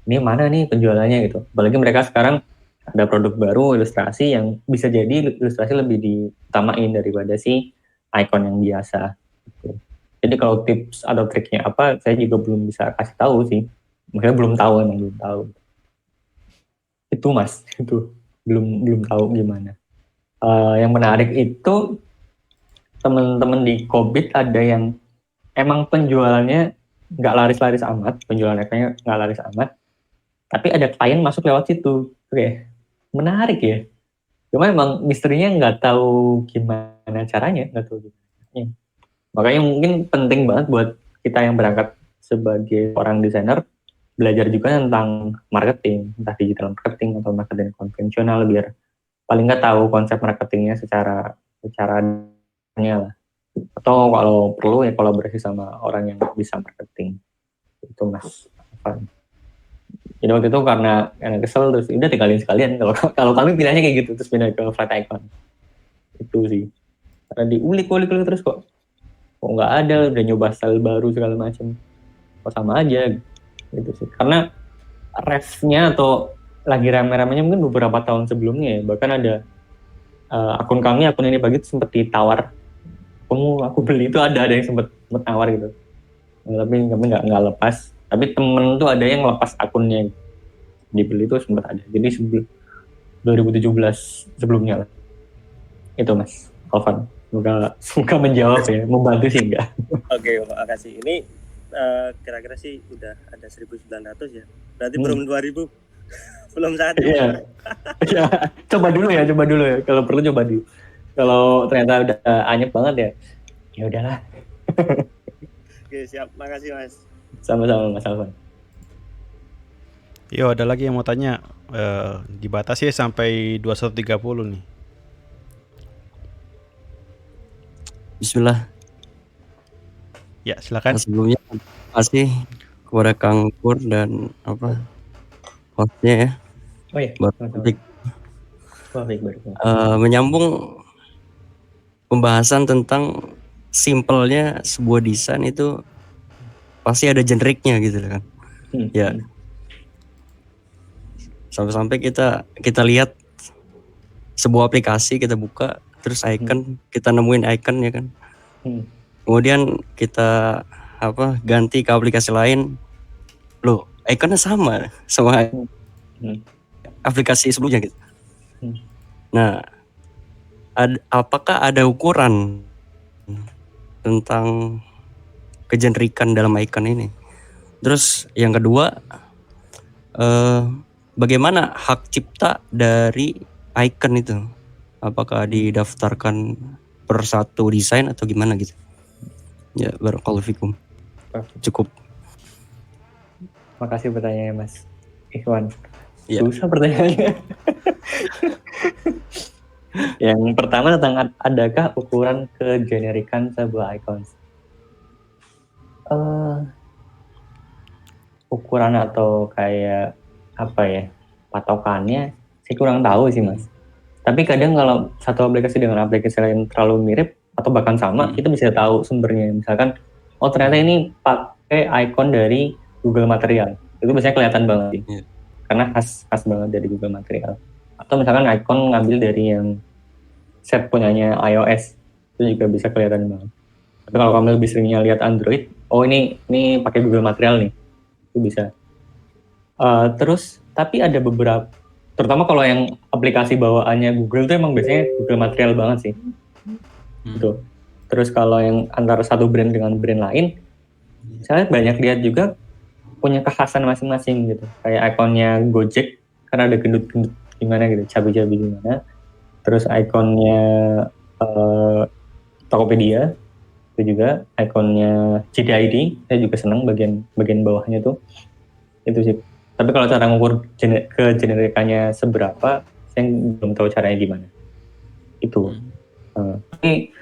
Ini mana nih penjualannya gitu. Apalagi mereka sekarang ada produk baru ilustrasi yang bisa jadi ilustrasi lebih diutamain daripada si icon yang biasa. Gitu. Jadi kalau tips atau triknya apa, saya juga belum bisa kasih tahu sih. Makanya belum tahu. Itu Mas, itu belum tahu gimana. Yang menarik itu teman-teman di Kobit ada yang emang penjualannya nggak laris-laris amat, penjualan iconnya nggak laris amat, tapi ada klien masuk lewat situ. Oke, menarik ya. Cuma emang misterinya nggak tahu gimana caranya, Makanya mungkin penting banget buat kita yang berangkat sebagai orang desainer belajar juga tentang marketing, entah digital marketing atau marketing konvensional, biar paling nggak tahu konsep marketingnya secara lah. Atau kalau perlu ya kolaborasi sama orang yang bisa marketing. Itu Mas Afan. Jadi waktu itu karena kesel terus udah tinggalin sekalian. Kalau kami pilihannya kayak gitu, terus pindah ke Flat Icon. Itu sih. Karena diulik terus kok nggak ada, udah nyoba style baru segala macam. Kok sama aja gitu sih. Karena refnya atau lagi rame-ramenya mungkin beberapa tahun sebelumnya ya. Bahkan ada akun ini begitu sempat ditawar, aku beli itu ada yang sempat nawar gitu. Tapi kami nggak lepas. Tapi temen tuh ada yang lepas akunnya, dibeli itu sempat ada. Jadi sebelum 2017 sebelumnya lah. Itu Mas Alvan. Semoga menjawab ya, membantu sih enggak. Oke, makasih. Ini kira-kira sih udah ada 1.900 ya. Berarti belum 2.000. Belum saatnya. Iya. Ya, coba dulu ya. Kalau perlu coba dulu. Kalau ternyata udah anyep banget ya udahlah. Oke, siap. Makasih Mas. Sama-sama Mas Alvan. Yo, ada lagi yang mau tanya. Dibatasi sampai 21.30 nih. Bismillah. Ya, silakan. Sebelumnya terima kasih kepada Kang Pur dan hostnya ya. Oh iya. Menyambung pembahasan tentang simpelnya sebuah desain itu pasti ada generiknya gitu kan. Ya. Sampai-sampai kita lihat sebuah aplikasi, kita buka terus icon, kita nemuin icon ya kan. Kemudian kita ganti ke aplikasi lain. Loh, ikonnya sama aplikasi sebelumnya gitu. Nah, apakah ada ukuran tentang kegenerikan dalam icon ini? Terus yang kedua, bagaimana hak cipta dari icon itu? Apakah didaftarkan per satu desain atau gimana gitu? Ya, barakallahu fikum. Cukup. Makasih pertanyaannya Mas Ikhwan. Ya. Susah pertanyaannya. Yang pertama tentang adakah ukuran kegenerikan sebuah icon? Ukuran atau kayak apa ya, patokannya saya kurang tahu sih Mas. Tapi kadang kalau satu aplikasi dengan aplikasi lain terlalu mirip atau bahkan sama, kita bisa tahu sumbernya. Misalkan, oh ternyata ini pakai icon dari Google Material. Itu biasanya kelihatan banget sih. Karena khas banget dari Google Material. Atau misalkan icon ngambil dari yang set punyanya iOS, itu juga bisa kelihatan banget. Tapi kalau kamu lebih seringnya lihat Android, oh ini pakai Google Material nih, itu bisa. Terus tapi ada beberapa, terutama kalau yang aplikasi bawaannya Google itu emang biasanya Google Material banget sih. Gitu. Terus kalau yang antara satu brand dengan brand lain, saya banyak lihat juga punya kekhasan masing-masing gitu. Kayak ikonnya Gojek karena ada gendut-gendut gimana gitu, cabai-cabai gimana. Terus ikonnya Tokopedia itu juga, ikonnya JDID saya juga senang bagian bawahnya tuh. Itu sih. Tapi kalau cara ngukur kegenerikannya seberapa, saya belum tahu caranya gimana. Itu. Tapi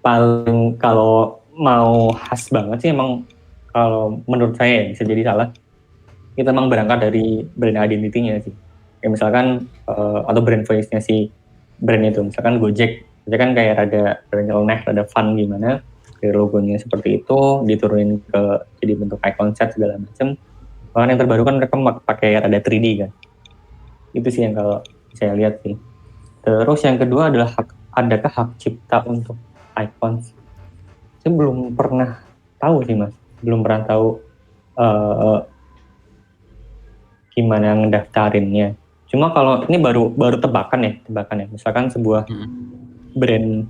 paling kalau mau khas banget sih emang, kalau menurut saya bisa jadi salah. Kita emang berangkat dari brand identity-nya sih. Kayak misalkan atau brand voice-nya si brand itu. Misalkan Gojek, itu kan kayak rada nyeleneh, rada fun gimana. Dari logonya seperti itu, diturunin ke jadi bentuk icon set segala macam. Bahkan yang terbaru kan mereka pakai rada 3D kan. Itu sih yang kalau saya lihat sih. Terus yang kedua adalah adakah hak cipta untuk icons? Saya belum pernah tahu sih Mas. Belum pernah tahu gimana ngedaftarinnya. Cuma kalau ini baru tebakan ya. Misalkan sebuah brand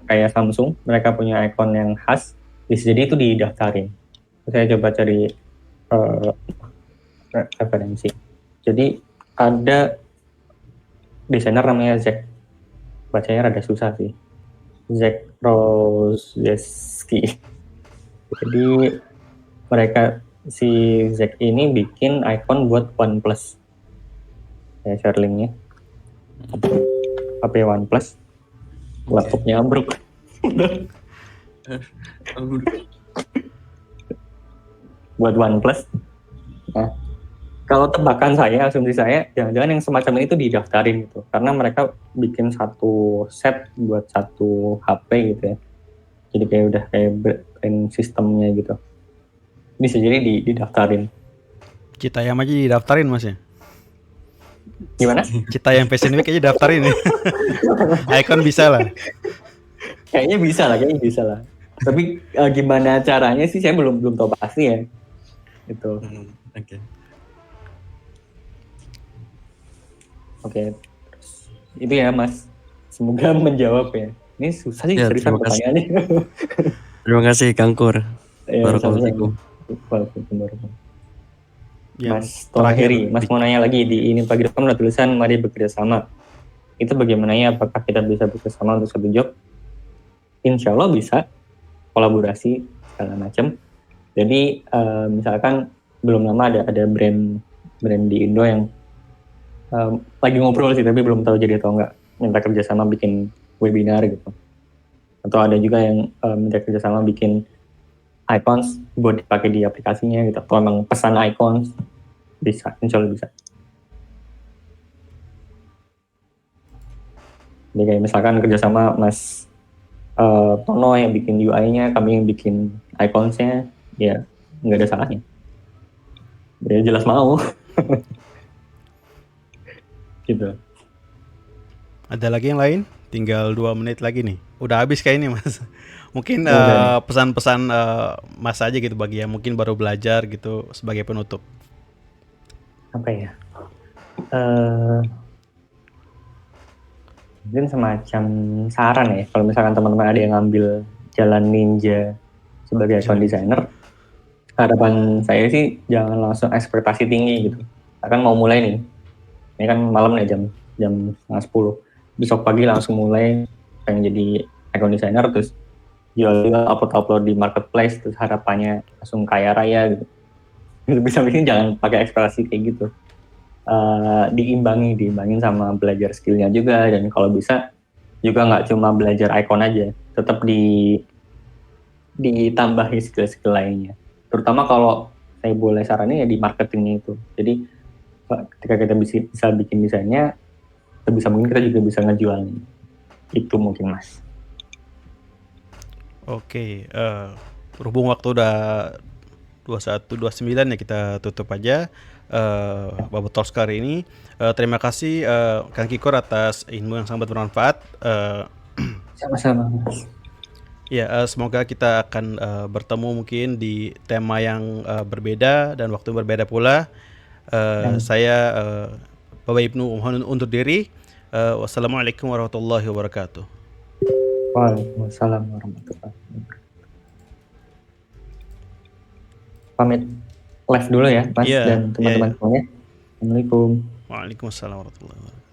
kayak Samsung, mereka punya icon yang khas, bisa jadi itu didaftarin. Saya coba cari referensi. Jadi ada desainer namanya Zack. Bacanya rada susah sih. Zack Rozeski. Jadi mereka, si Zack ini bikin icon buat OnePlus. Saya share linknya. HP OnePlus. Laptopnya ambruk. Buat OnePlus. Nah, kalau tebakan saya, asumsi saya, jangan-jangan yang semacam ini tuh didaftarin gitu. Karena mereka bikin satu set buat satu HP gitu ya. Jadi kayak udah kayak brand sistemnya gitu. Bisa jadi didaftarin. Citayam aja didaftarin Mas ya? Gimana? Citayam Fashion Week aja daftarin ya. Icon bisa lah. Kayaknya bisa lah. Tapi gimana caranya sih saya belum tahu pasti ya. Itu. Oke. Terus itu ya Mas. Semoga menjawab ya. Ini susah sih seriusan pertanyaannya. Terima kasih Kangkur. Barakallahu. Mas Tohiri, Mas mau nanya lagi, di ini pagi depan ada tulisan mari bekerja sama. Itu bagaimana ya? Apakah kita bisa bekerja sama untuk satu job? Insya Allah bisa, kolaborasi segala macam. Jadi misalkan belum lama ada brand di Indo yang lagi ngobrol sih, tapi belum tahu jadi atau enggak, minta kerjasama bikin webinar gitu. Atau ada juga yang minta kerjasama bikin icons buat dipakai di aplikasinya gitu. Atau emang pesan icons, bisa, insya Allah bisa. Jadi kayak misalkan kerjasama Mas Tono yang bikin UI-nya, kami yang bikin icons-nya, ya nggak ada salahnya. Ya jelas mau. Gitu. Ada lagi yang lain? Tinggal 2 menit lagi nih. Udah habis kayak ini Mas. Mungkin pesan-pesan Mas aja gitu bagi yang mungkin baru belajar gitu sebagai penutup. Apa ya? Mungkin semacam saran ya, kalau misalkan teman-teman ada yang ngambil jalan ninja sebagai sound designer, harapan saya sih jangan langsung ekspektasi tinggi gitu. misalkan mau mulai nih, ini kan malam nih jam 9:30, besok pagi langsung mulai pengen jadi icon designer, terus jual upload di marketplace, terus harapannya langsung kaya raya gitu. Bisa bikin jangan pakai ekspektasi kayak gitu. Diimbangin sama belajar skillnya juga, dan kalau bisa juga nggak cuma belajar icon aja, tetap ditambahi skill-skill lainnya. Terutama kalau saya boleh saranin ya di marketingnya itu. Jadi ketika kita bisa bikin desainnya, sebisa mungkin kita juga bisa ngejualnya. Itu mungkin Mas. Oke, berhubung waktu udah 21:29 ya, kita tutup aja Bubble Talks kali ini. Terima kasih Kang Kikor atas ilmu yang sangat bermanfaat. Sama-sama Mas. Ya, semoga kita akan bertemu mungkin di tema yang berbeda dan waktu yang berbeda pula. Saya Bapak Ibnu mohon undur diri. Wassalamualaikum warahmatullahi wabarakatuh. Waalaikumsalam warahmatullahi wabarakatuh. Pamit live dulu ya Mas dan teman-teman semuanya. Assalamualaikum. Waalaikumsalam warahmatullahi wabarakatuh.